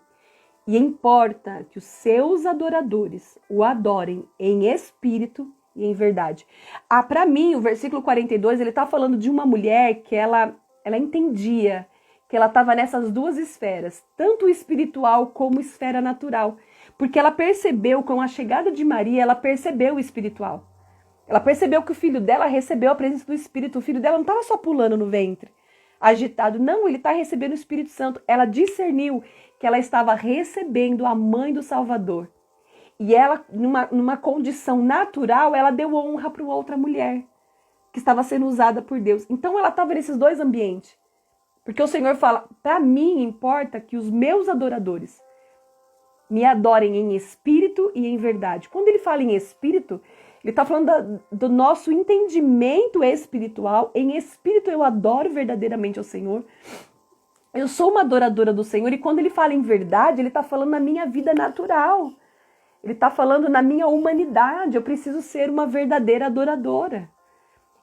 e importa que os seus adoradores o adorem em espírito e em verdade. Para mim, o versículo 42, ele está falando de uma mulher que ela entendia que ela estava nessas duas esferas, tanto o espiritual como a esfera natural, porque ela percebeu, com a chegada de Maria, ela percebeu o espiritual. Ela percebeu que o filho dela recebeu a presença do Espírito. O filho dela não estava só pulando no ventre, agitado. Não, ele está recebendo o Espírito Santo. Ela discerniu que ela estava recebendo a mãe do Salvador. E ela, numa condição natural, ela deu honra para outra mulher. que estava sendo usada por Deus. Então ela estava nesses dois ambientes. Porque o Senhor fala, para mim importa que os meus adoradores me adorem em espírito e em verdade. Quando ele fala em espírito, ele está falando do nosso entendimento espiritual. Em espírito eu adoro verdadeiramente ao Senhor. Eu sou uma adoradora do Senhor. E quando ele fala em verdade, ele está falando na minha vida natural. Ele está falando na minha humanidade. Eu preciso ser uma verdadeira adoradora.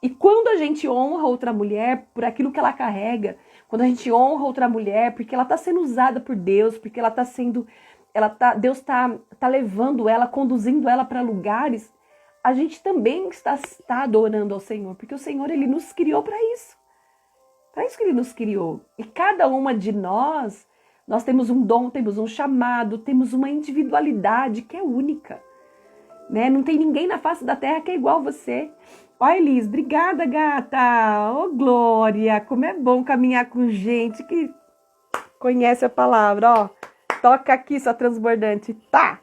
E quando a gente honra outra mulher por aquilo que ela carrega, quando a gente honra outra mulher porque ela está sendo usada por Deus, porque ela está sendo... Deus está levando ela, conduzindo ela para lugares, a gente também está adorando ao Senhor, porque o Senhor, ele nos criou para isso. Para isso que ele nos criou. E cada uma de nós temos um dom, temos um chamado, temos uma individualidade que é única. Né? Não tem ninguém na face da terra que é igual a você. Ó, Elis, obrigada, gata. Ô, Glória, como é bom caminhar com gente que conhece a palavra, ó. Toca aqui, sua transbordante. Tá!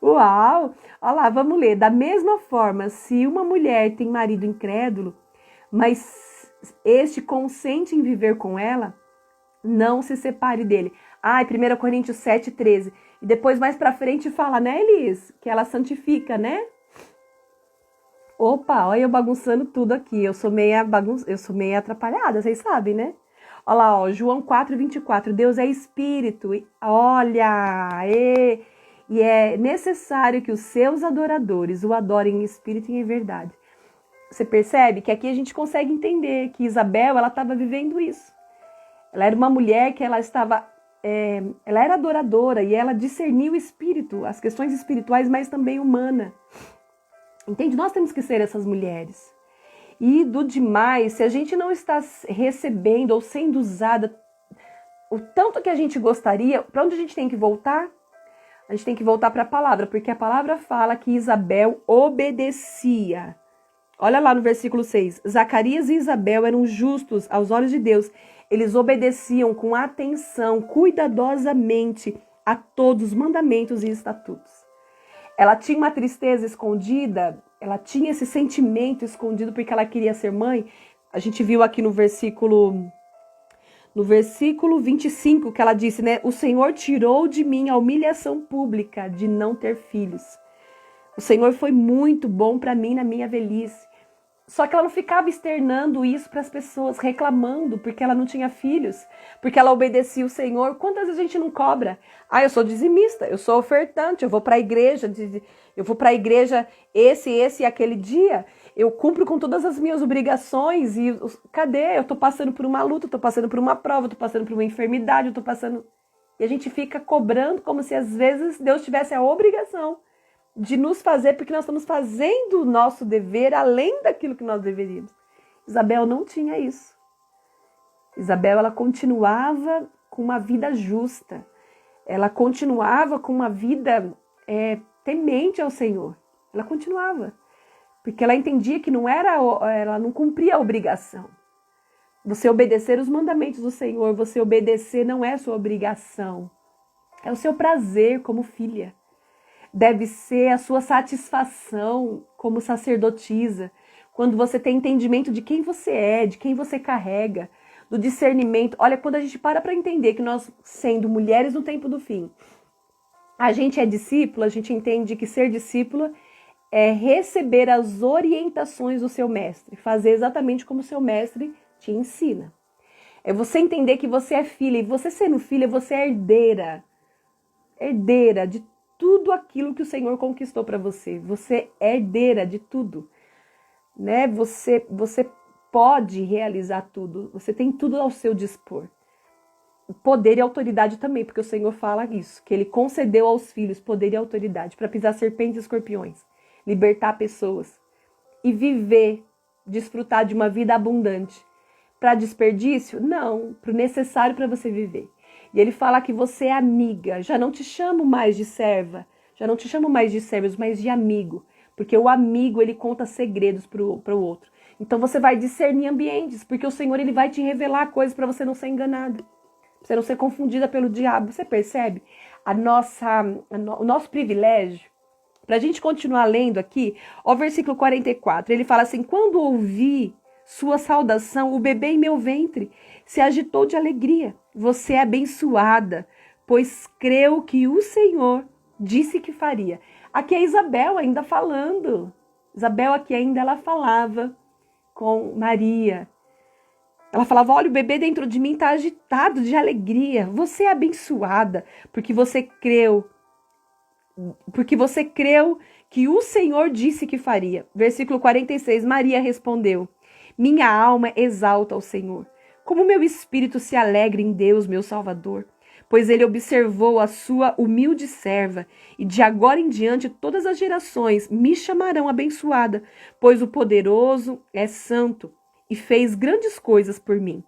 Uau! Olha lá, vamos ler. Da mesma forma, se uma mulher tem marido incrédulo, mas este consente em viver com ela, não se separe dele. 1 Coríntios 7:13. E depois, mais pra frente, fala, né, Elis? Que ela santifica, né? Opa, olha eu bagunçando tudo aqui. Eu sou meia atrapalhada, vocês sabem, né? Olha lá, ó, João 4:24, Deus é espírito, olha, e é necessário que os seus adoradores o adorem em espírito e em verdade. Você percebe que aqui a gente consegue entender que Isabel, ela estava vivendo isso. Ela era uma mulher que ela era adoradora e ela discernia o espírito, as questões espirituais, mas também humana. Entende? Nós temos que ser essas mulheres. E do demais, se a gente não está recebendo ou sendo usada o tanto que a gente gostaria, para onde a gente tem que voltar? A gente tem que voltar para a palavra, porque a palavra fala que Isabel obedecia. Olha lá no versículo 6. Zacarias e Isabel eram justos aos olhos de Deus. Eles obedeciam com atenção, cuidadosamente, a todos os mandamentos e estatutos. Ela tinha uma tristeza escondida, ela tinha esse sentimento escondido porque ela queria ser mãe. A gente viu aqui no versículo 25 que ela disse, né? O Senhor tirou de mim a humilhação pública de não ter filhos. O Senhor foi muito bom para mim na minha velhice. Só que ela não ficava externando isso para as pessoas, reclamando porque ela não tinha filhos, porque ela obedecia o Senhor. Quantas vezes a gente não cobra? Eu sou dizimista, eu sou ofertante, eu vou para a igreja, esse e aquele dia, eu cumpro com todas as minhas obrigações e cadê? Eu estou passando por uma luta, estou passando por uma prova, estou passando por uma enfermidade, eu estou passando... E a gente fica cobrando como se às vezes Deus tivesse a obrigação de nos fazer, porque nós estamos fazendo o nosso dever além daquilo que nós deveríamos. Isabel não tinha isso. Isabel, ela continuava com uma vida justa. Ela continuava com uma vida temente ao Senhor. Ela continuava. Porque ela entendia que ela não cumpria a obrigação. Você obedecer os mandamentos do Senhor, você obedecer não é sua obrigação. É o seu prazer como filha. Deve ser a sua satisfação como sacerdotisa, quando você tem entendimento de quem você é, de quem você carrega, do discernimento. Olha, quando a gente para entender que nós, sendo mulheres no tempo do fim, a gente é discípula, a gente entende que ser discípula é receber as orientações do seu mestre, fazer exatamente como o seu mestre te ensina. É você entender que você é filha, e você sendo filha, você é herdeira de tudo aquilo que o Senhor conquistou para você. Você é herdeira de tudo, né? Você pode realizar tudo. Você tem tudo ao seu dispor. Poder e autoridade também, porque o Senhor fala isso, que Ele concedeu aos filhos poder e autoridade para pisar serpentes e escorpiões, libertar pessoas e viver, desfrutar de uma vida abundante. Para desperdício? Não, para o necessário para você viver. E ele fala que você é amiga. Já não te chamo mais de serva. Já não te chamo mais de servos, mas de amigo. Porque o amigo, ele conta segredos para o outro. Então você vai discernir ambientes. Porque o Senhor, ele vai te revelar coisas para você não ser enganada. Para você não ser confundida pelo diabo. Você percebe? O nosso privilégio Para a gente continuar lendo aqui, ó, versículo 44, ele fala assim: quando ouvi sua saudação, o bebê em meu ventre se agitou de alegria. Você é abençoada, pois creu que o Senhor disse que faria. Aqui é Isabel ainda falando. Isabel aqui ainda ela falava com Maria. Ela falava: olha, o bebê dentro de mim está agitado de alegria. Você é abençoada, porque você creu que o Senhor disse que faria. Versículo 46, Maria respondeu: minha alma exalta ao Senhor. Como meu espírito se alegra em Deus, meu Salvador, pois ele observou a sua humilde serva, e de agora em diante todas as gerações me chamarão abençoada, pois o poderoso é santo e fez grandes coisas por mim.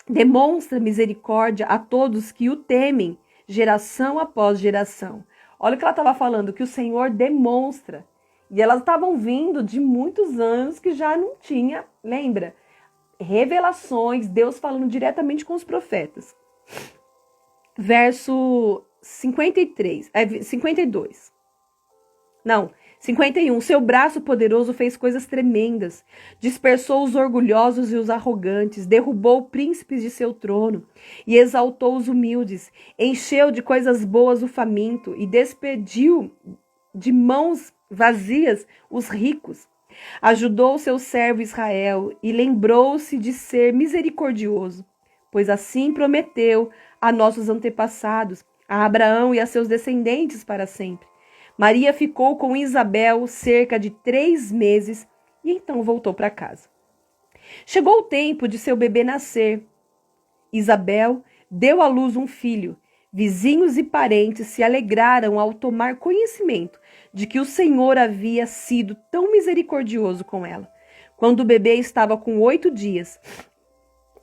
Demonstra misericórdia a todos que o temem, geração após geração. Olha o que ela estava falando, que o Senhor demonstra. E elas estavam vindo de muitos anos que já não tinha, lembra? Revelações, Deus falando diretamente com os profetas. Verso 52. Não, 51. Seu braço poderoso fez coisas tremendas. Dispersou os orgulhosos e os arrogantes, derrubou príncipes de seu trono e exaltou os humildes. Encheu de coisas boas o faminto e despediu de mãos vazias os ricos. Ajudou seu servo Israel e lembrou-se de ser misericordioso, pois assim prometeu a nossos antepassados, a Abraão e a seus descendentes para sempre. Maria ficou com Isabel cerca de 3 meses e então voltou para casa. Chegou o tempo de seu bebê nascer. Isabel deu à luz um filho. Vizinhos e parentes se alegraram ao tomar conhecimento de que o Senhor havia sido tão misericordioso com ela. Quando o bebê estava com 8 dias,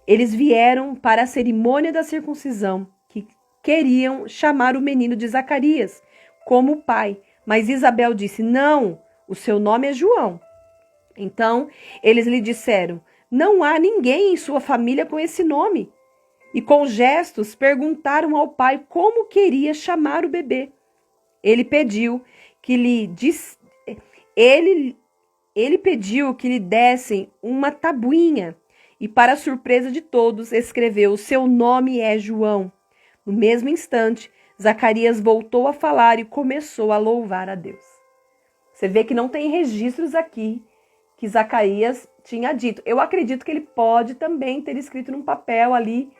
eles vieram para a cerimônia da circuncisão, que queriam chamar o menino de Zacarias como pai. Mas Isabel disse: não, o seu nome é João. Então eles lhe disseram: não há ninguém em sua família com esse nome. E com gestos perguntaram ao pai como queria chamar o bebê. Ele pediu que lhe dessem uma tabuinha e, para surpresa de todos, escreveu: seu nome é João. No mesmo instante, Zacarias voltou a falar e começou a louvar a Deus. Você vê que não tem registros aqui que Zacarias tinha dito. Eu acredito que ele pode também ter escrito num papel ali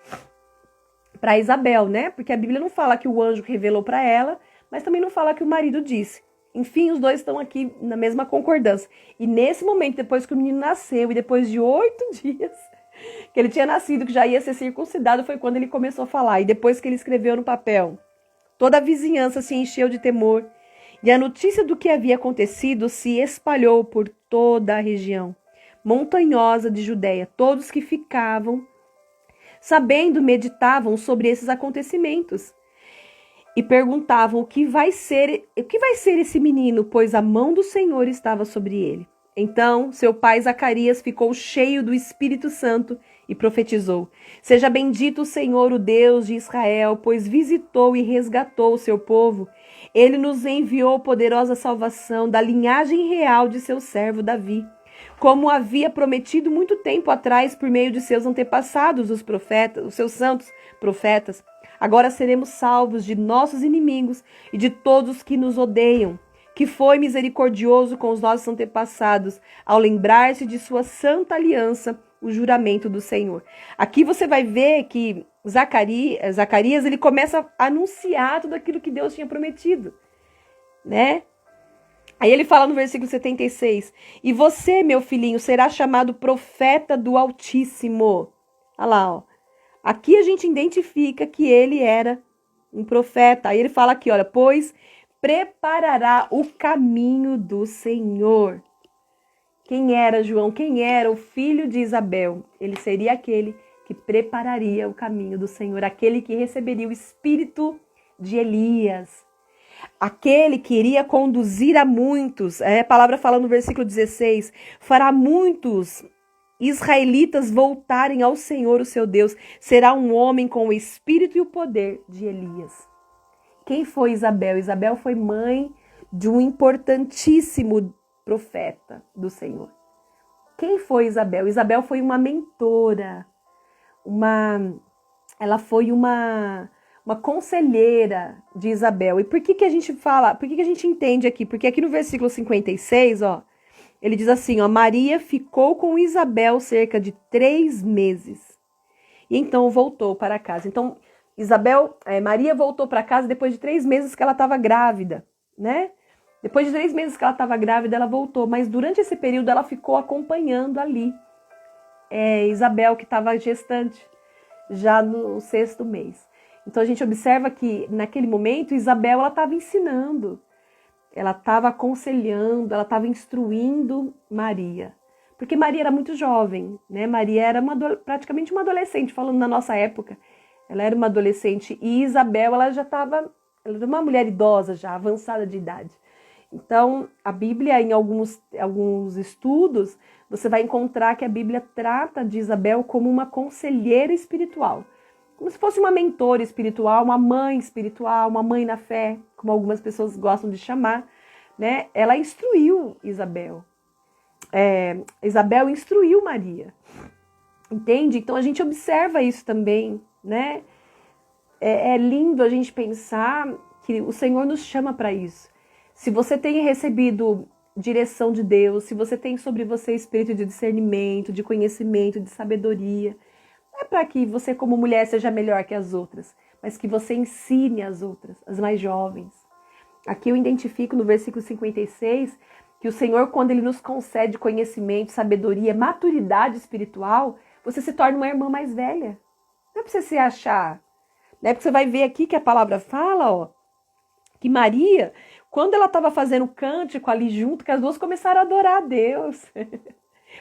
para Isabel, né? Porque a Bíblia não fala que o anjo revelou para ela, mas também não fala que o marido disse. Enfim, os dois estão aqui na mesma concordância. E nesse momento, depois que o menino nasceu e depois de 8 dias que ele tinha nascido, que já ia ser circuncidado, foi quando ele começou a falar. E depois que ele escreveu no papel, toda a vizinhança se encheu de temor. E a notícia do que havia acontecido se espalhou por toda a região montanhosa de Judeia. Todos que ficavam sabendo, meditavam sobre esses acontecimentos e perguntavam o que vai ser esse menino, pois a mão do Senhor estava sobre ele. Então seu pai Zacarias ficou cheio do Espírito Santo e profetizou: seja bendito o Senhor, o Deus de Israel, pois visitou e resgatou o seu povo. Ele nos enviou poderosa salvação da linhagem real de seu servo Davi, como havia prometido muito tempo atrás por meio de seus antepassados, os profetas, os seus santos profetas. Agora seremos salvos de nossos inimigos e de todos que nos odeiam, que foi misericordioso com os nossos antepassados, ao lembrar-se de sua santa aliança, o juramento do Senhor. Aqui você vai ver que Zacarias ele começa a anunciar tudo aquilo que Deus tinha prometido, né? Aí ele fala no versículo 76, e você, meu filhinho, será chamado profeta do Altíssimo. Olha lá, ó. Aqui a gente identifica que ele era um profeta. Aí ele fala aqui, olha, pois preparará o caminho do Senhor. Quem era João? Quem era o filho de Isabel? Ele seria aquele que prepararia o caminho do Senhor, aquele que receberia o espírito de Elias. Aquele que iria conduzir a muitos, a palavra fala no versículo 16, fará muitos israelitas voltarem ao Senhor, o seu Deus. Será um homem com o espírito e o poder de Elias. Quem foi Isabel? Isabel foi mãe de um importantíssimo profeta do Senhor. Quem foi Isabel? Isabel foi uma mentora, ela foi uma conselheira de Isabel. E por que a gente fala, por que a gente entende aqui? Porque aqui no versículo 56, ó, ele diz assim, ó, Maria ficou com Isabel cerca de 3 meses. E então voltou para casa. Então, Maria voltou para casa depois de 3 meses que ela estava grávida, né? Depois de 3 meses que ela estava grávida, ela voltou. Mas durante esse período, ela ficou acompanhando ali Isabel, que estava gestante, já no 6º mês. Então, a gente observa que, naquele momento, Isabel estava ensinando, ela estava aconselhando, ela estava instruindo Maria. Porque Maria era muito jovem, né? Maria era praticamente uma adolescente, falando na nossa época. Ela era uma adolescente e Isabel, ela era uma mulher idosa já, avançada de idade. Então, a Bíblia, em alguns estudos, você vai encontrar que a Bíblia trata de Isabel como uma conselheira espiritual. Como se fosse uma mentora espiritual, uma mãe espiritual, uma mãe na fé, como algumas pessoas gostam de chamar, né? Ela instruiu Isabel. Isabel instruiu Maria. Entende? Então, a gente observa isso também, né? É lindo a gente pensar que o Senhor nos chama para isso. Se você tem recebido direção de Deus, se você tem sobre você espírito de discernimento, de conhecimento, de sabedoria, não é para que você como mulher seja melhor que as outras, mas que você ensine as outras, as mais jovens. Aqui eu identifico no versículo 56 que o Senhor, quando Ele nos concede conhecimento, sabedoria, maturidade espiritual, você se torna uma irmã mais velha. Não é para você se achar, né? Porque você vai ver aqui que a palavra fala, ó, que Maria, quando ela estava fazendo o cântico ali junto, que as duas começaram a adorar a Deus.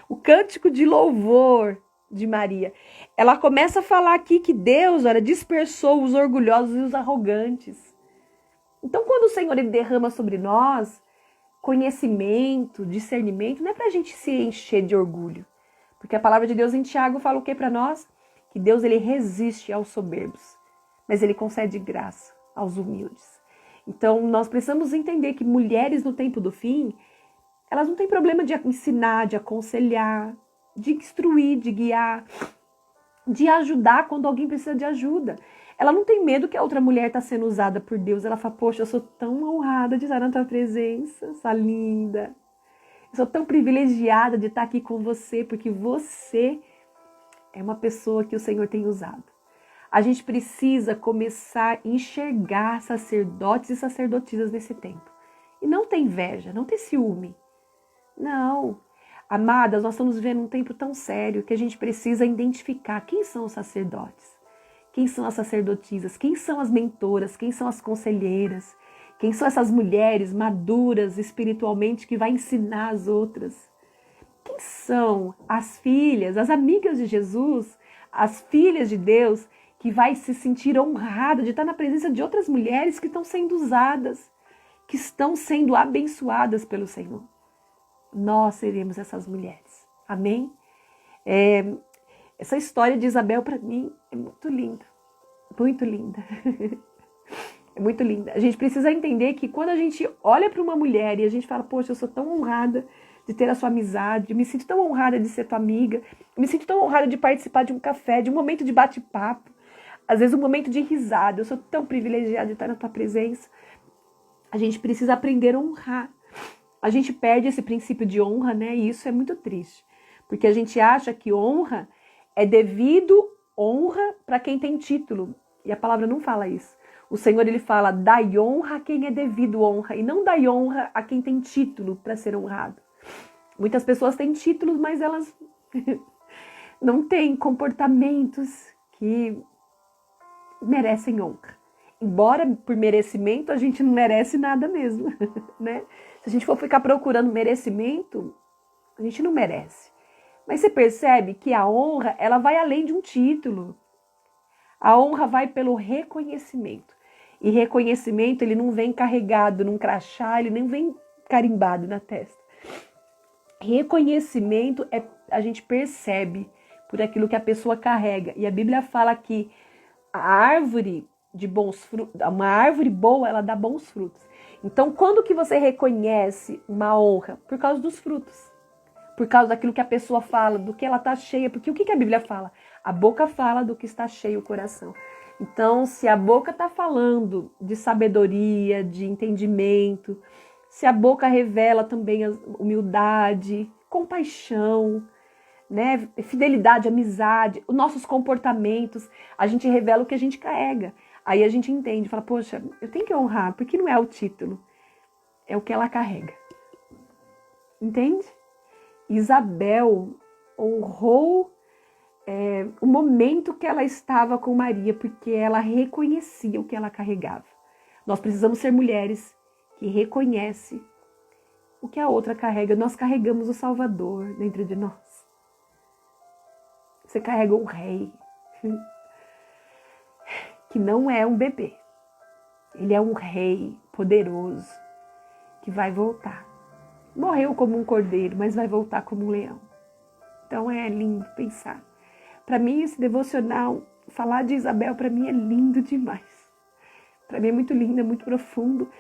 O cântico de louvor de Maria. Ela começa a falar aqui que Deus, olha, dispersou os orgulhosos e os arrogantes. Então, quando o Senhor ele derrama sobre nós conhecimento, discernimento, não é para a gente se encher de orgulho. Porque a palavra de Deus em Tiago fala o que para nós? Que Deus ele resiste aos soberbos, mas ele concede graça aos humildes. Então, nós precisamos entender que mulheres no tempo do fim, elas não têm problema de ensinar, de aconselhar, de instruir, de guiar, de ajudar quando alguém precisa de ajuda. Ela não tem medo que a outra mulher está sendo usada por Deus. Ela fala, poxa, eu sou tão honrada de estar na tua presença, essa linda. Eu sou tão privilegiada de estar aqui com você, porque você é uma pessoa que o Senhor tem usado. A gente precisa começar a enxergar sacerdotes e sacerdotisas nesse tempo. E não ter inveja, não ter ciúme. Não. Amadas, nós estamos vivendo um tempo tão sério que a gente precisa identificar quem são os sacerdotes, quem são as sacerdotisas, quem são as mentoras, quem são as conselheiras, quem são essas mulheres maduras espiritualmente que vai ensinar as outras. Quem são as filhas, as amigas de Jesus, as filhas de Deus, que vai se sentir honrada de estar na presença de outras mulheres que estão sendo usadas, que estão sendo abençoadas pelo Senhor. Nós seremos essas mulheres. Amém? Essa história de Isabel, para mim, é muito linda. Muito linda. É muito linda. A gente precisa entender que quando a gente olha para uma mulher e a gente fala, poxa, eu sou tão honrada de ter a sua amizade, eu me sinto tão honrada de ser tua amiga, eu me sinto tão honrada de participar de um café, de um momento de bate-papo, às vezes um momento de risada, eu sou tão privilegiada de estar na tua presença. A gente precisa aprender a honrar. A gente perde esse princípio de honra, né? E isso é muito triste. Porque a gente acha que honra é devido honra para quem tem título. E a palavra não fala isso. O Senhor, ele fala, dai honra a quem é devido honra. E não dai honra a quem tem título para ser honrado. Muitas pessoas têm títulos, mas elas não têm comportamentos que merecem honra. Embora por merecimento a gente não merece nada mesmo, né? Se a gente for ficar procurando merecimento, a gente não merece. Mas você percebe que a honra, ela vai além de um título. A honra vai pelo reconhecimento. E reconhecimento, ele não vem carregado num crachá, ele nem vem carimbado na testa. Reconhecimento a gente percebe por aquilo que a pessoa carrega. E a Bíblia fala que a árvore de bons frutos, uma árvore boa, ela dá bons frutos. Então, quando que você reconhece uma honra? Por causa dos frutos. Por causa daquilo que a pessoa fala, do que ela está cheia. Porque o que a Bíblia fala? A boca fala do que está cheio o coração. Então, se a boca está falando de sabedoria, de entendimento, se a boca revela também a humildade, compaixão, né, fidelidade, amizade, os nossos comportamentos, a gente revela o que a gente carrega. Aí a gente entende, fala, poxa, eu tenho que honrar, porque não é o título, é o que ela carrega. Entende? Isabel honrou o momento que ela estava com Maria, porque ela reconhecia o que ela carregava. Nós precisamos ser mulheres que reconhecem o que a outra carrega. Nós carregamos o Salvador dentro de nós. Você carrega um rei que não é um bebê. Ele é um rei poderoso que vai voltar. Morreu como um cordeiro, mas vai voltar como um leão. Então é lindo pensar. Para mim, esse devocional, falar de Isabel, para mim é lindo demais. Para mim é muito lindo, é muito profundo.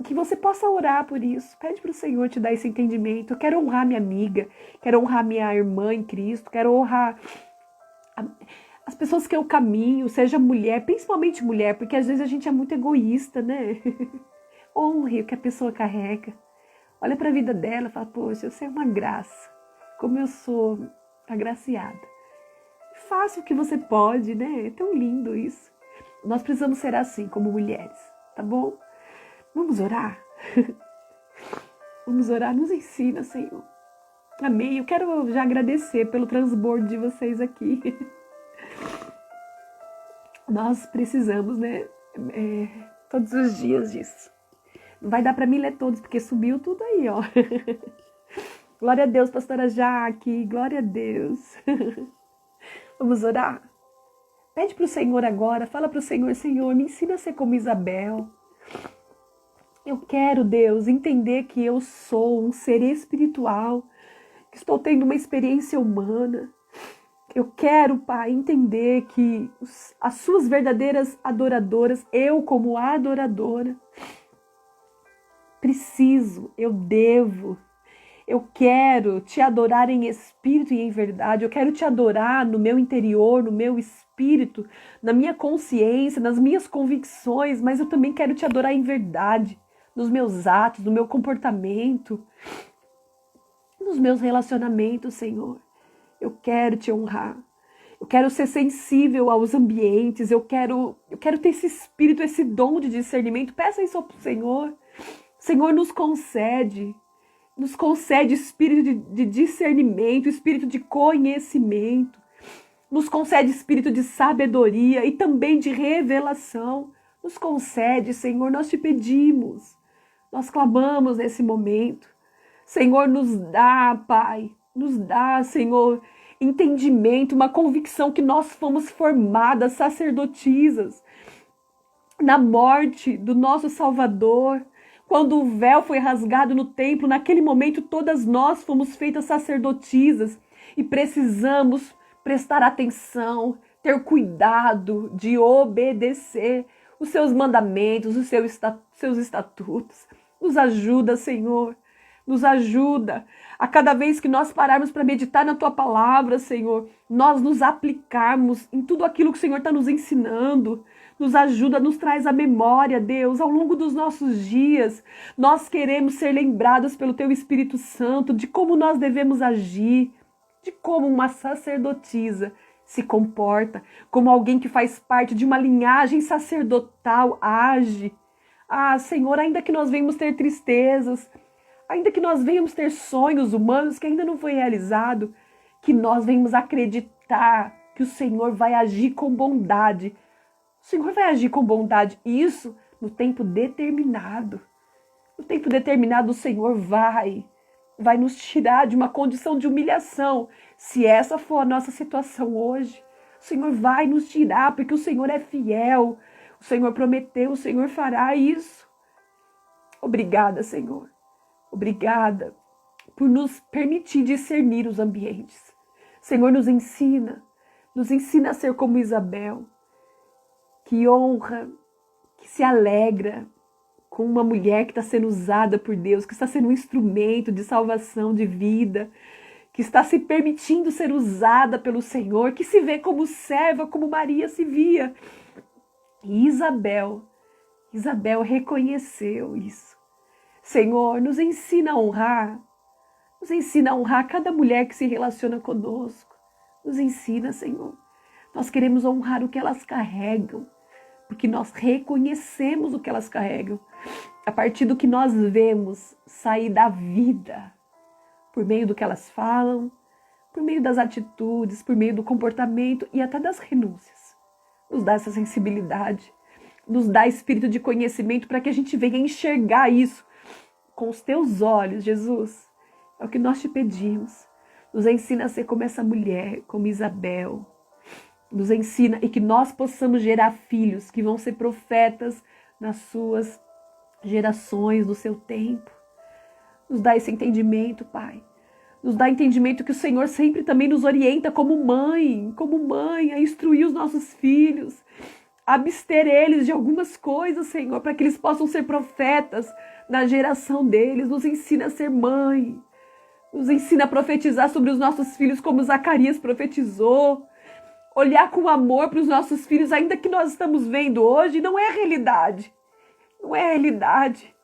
Que você possa orar por isso. Pede para o Senhor te dar esse entendimento. Eu quero honrar minha amiga, quero honrar minha irmã em Cristo, quero honrar as pessoas que eu caminho, seja mulher, principalmente mulher, porque às vezes a gente é muito egoísta, né? Honre o que a pessoa carrega. Olha para a vida dela e fala, poxa, eu sou uma graça. Como eu sou agraciada. Faça o que você pode, né? É tão lindo isso. Nós precisamos ser assim, como mulheres, tá bom? Vamos orar? Vamos orar, nos ensina, Senhor. Amém. Eu quero já agradecer pelo transbordo de vocês aqui. Nós precisamos, né? Todos os dias disso. Não vai dar para mim ler todos, porque subiu tudo aí, ó. Glória a Deus, pastora Jaque. Glória a Deus. Vamos orar? Pede para o Senhor agora. Fala para o Senhor, Senhor, me ensina a ser como Isabel. Eu quero, Deus, entender que eu sou um ser espiritual, que estou tendo uma experiência humana. Eu quero, Pai, entender que as suas verdadeiras adoradoras, eu como adoradora, preciso, eu devo, eu quero te adorar em espírito e em verdade, eu quero te adorar no meu interior, no meu espírito, na minha consciência, nas minhas convicções, mas eu também quero te adorar em verdade, nos meus atos, no meu comportamento, nos meus relacionamentos, Senhor. Eu quero te honrar. Eu quero ser sensível aos ambientes. Eu quero ter esse espírito, esse dom de discernimento. Peça isso ao Senhor. Senhor, nos concede espírito de discernimento, espírito de conhecimento. Nos concede espírito de sabedoria e também de revelação. Nos concede, Senhor, nós te pedimos. Nós clamamos nesse momento. Senhor, nos dá, Pai, nos dá, Senhor, entendimento, uma convicção que nós fomos formadas sacerdotisas na morte do nosso Salvador. Quando o véu foi rasgado no templo, naquele momento todas nós fomos feitas sacerdotisas e precisamos prestar atenção, ter cuidado de obedecer os seus mandamentos, os seus estatutos. Nos ajuda, Senhor. Nos ajuda a cada vez que nós pararmos para meditar na Tua palavra, Senhor, nós nos aplicarmos em tudo aquilo que o Senhor está nos ensinando. Nos ajuda, nos traz a memória, Deus, ao longo dos nossos dias. Nós queremos ser lembrados pelo Teu Espírito Santo de como nós devemos agir, de como uma sacerdotisa se comporta, como alguém que faz parte de uma linhagem sacerdotal age. Ah, Senhor, ainda que nós venhamos ter tristezas, ainda que nós venhamos ter sonhos humanos que ainda não foi realizado, que nós venhamos acreditar que o Senhor vai agir com bondade. O Senhor vai agir com bondade, isso no tempo determinado. No tempo determinado o Senhor vai nos tirar de uma condição de humilhação. Se essa for a nossa situação hoje, o Senhor vai nos tirar, porque o Senhor é fiel. O Senhor prometeu, o Senhor fará isso. Obrigada, Senhor. Obrigada por nos permitir discernir os ambientes. Senhor, nos ensina a ser como Isabel, que honra, que se alegra, com uma mulher que está sendo usada por Deus, que está sendo um instrumento de salvação, de vida, que está se permitindo ser usada pelo Senhor, que se vê como serva, como Maria se via. E Isabel reconheceu isso. Senhor, nos ensina a honrar cada mulher que se relaciona conosco. Nos ensina, Senhor. Nós queremos honrar o que elas carregam, porque nós reconhecemos o que elas carregam. A partir do que nós vemos sair da vida, por meio do que elas falam, por meio das atitudes, por meio do comportamento e até das renúncias. Nos dá essa sensibilidade, nos dá espírito de conhecimento para que a gente venha enxergar isso com os teus olhos, Jesus. É o que nós te pedimos. Nos ensina a ser como essa mulher, como Isabel. Nos ensina e que nós possamos gerar filhos que vão ser profetas nas suas gerações, no seu tempo. Nos dá esse entendimento, Pai. Nos dá entendimento que o Senhor sempre também nos orienta como mãe, a instruir os nossos filhos, a abster eles de algumas coisas, Senhor, para que eles possam ser profetas na geração deles. Nos ensina a ser mãe. Nos ensina a profetizar sobre os nossos filhos como Zacarias profetizou. Olhar com amor para os nossos filhos, ainda que nós estamos vendo hoje, não é a realidade. Não é a realidade.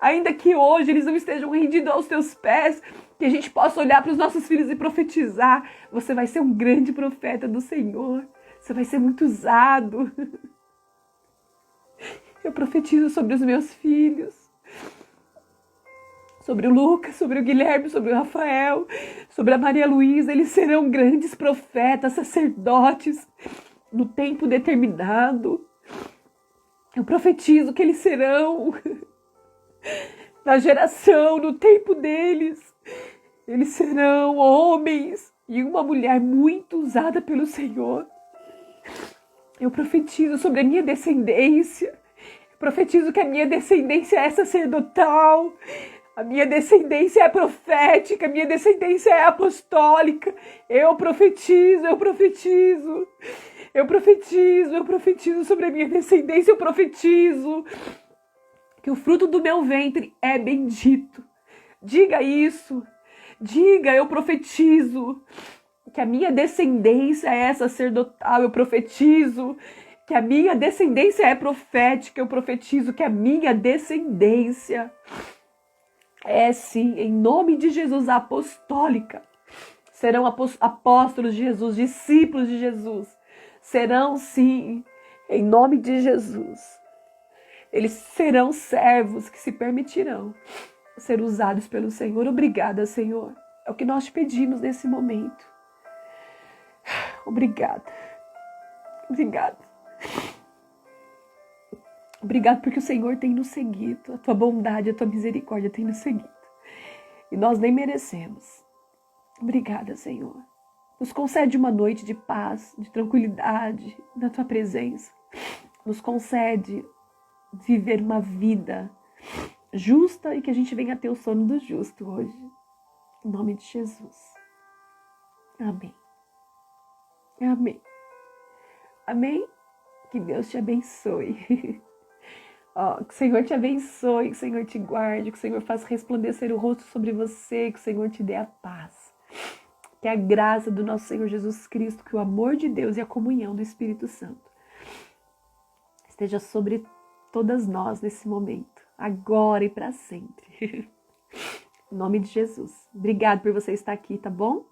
Ainda que hoje eles não estejam rendidos aos teus pés, que a gente possa olhar para os nossos filhos e profetizar. Você vai ser um grande profeta do Senhor. Você vai ser muito usado. Eu profetizo sobre os meus filhos. Sobre o Lucas, sobre o Guilherme, sobre o Rafael, sobre a Maria Luísa. Eles serão grandes profetas, sacerdotes, no tempo determinado. Eu profetizo que eles serão, na geração, no tempo deles. Eles serão homens e uma mulher muito usada pelo Senhor. Eu profetizo sobre a minha descendência. Eu profetizo que a minha descendência é sacerdotal. A minha descendência é profética, a minha descendência é apostólica. Eu profetizo sobre a minha descendência. Eu profetizo que o fruto do meu ventre é bendito. Diga isso. Diga, eu profetizo que a minha descendência é sacerdotal. Eu profetizo que a minha descendência é profética. Eu profetizo que a minha descendência é sim, em nome de Jesus, apostólica. Serão apóstolos de Jesus, discípulos de Jesus. Serão sim, em nome de Jesus. Eles serão servos que se permitirão ser usados pelo Senhor. Obrigada, Senhor. É o que nós te pedimos nesse momento. Obrigada. Obrigada. Obrigado porque o Senhor tem nos seguido. A tua bondade, a tua misericórdia tem nos seguido. E nós nem merecemos. Obrigada, Senhor. Nos concede uma noite de paz, de tranquilidade na tua presença. Nos concede viver uma vida justa e que a gente venha ter o sono do justo hoje. Em nome de Jesus. Amém. Amém. Amém. Que Deus te abençoe. Que o Senhor te abençoe, que o Senhor te guarde, que o Senhor faça resplandecer o rosto sobre você, que o Senhor te dê a paz. Que a graça do nosso Senhor Jesus Cristo, que o amor de Deus e a comunhão do Espírito Santo esteja sobre todas nós nesse momento, agora e para sempre. Em nome de Jesus. Obrigado por você estar aqui, tá bom?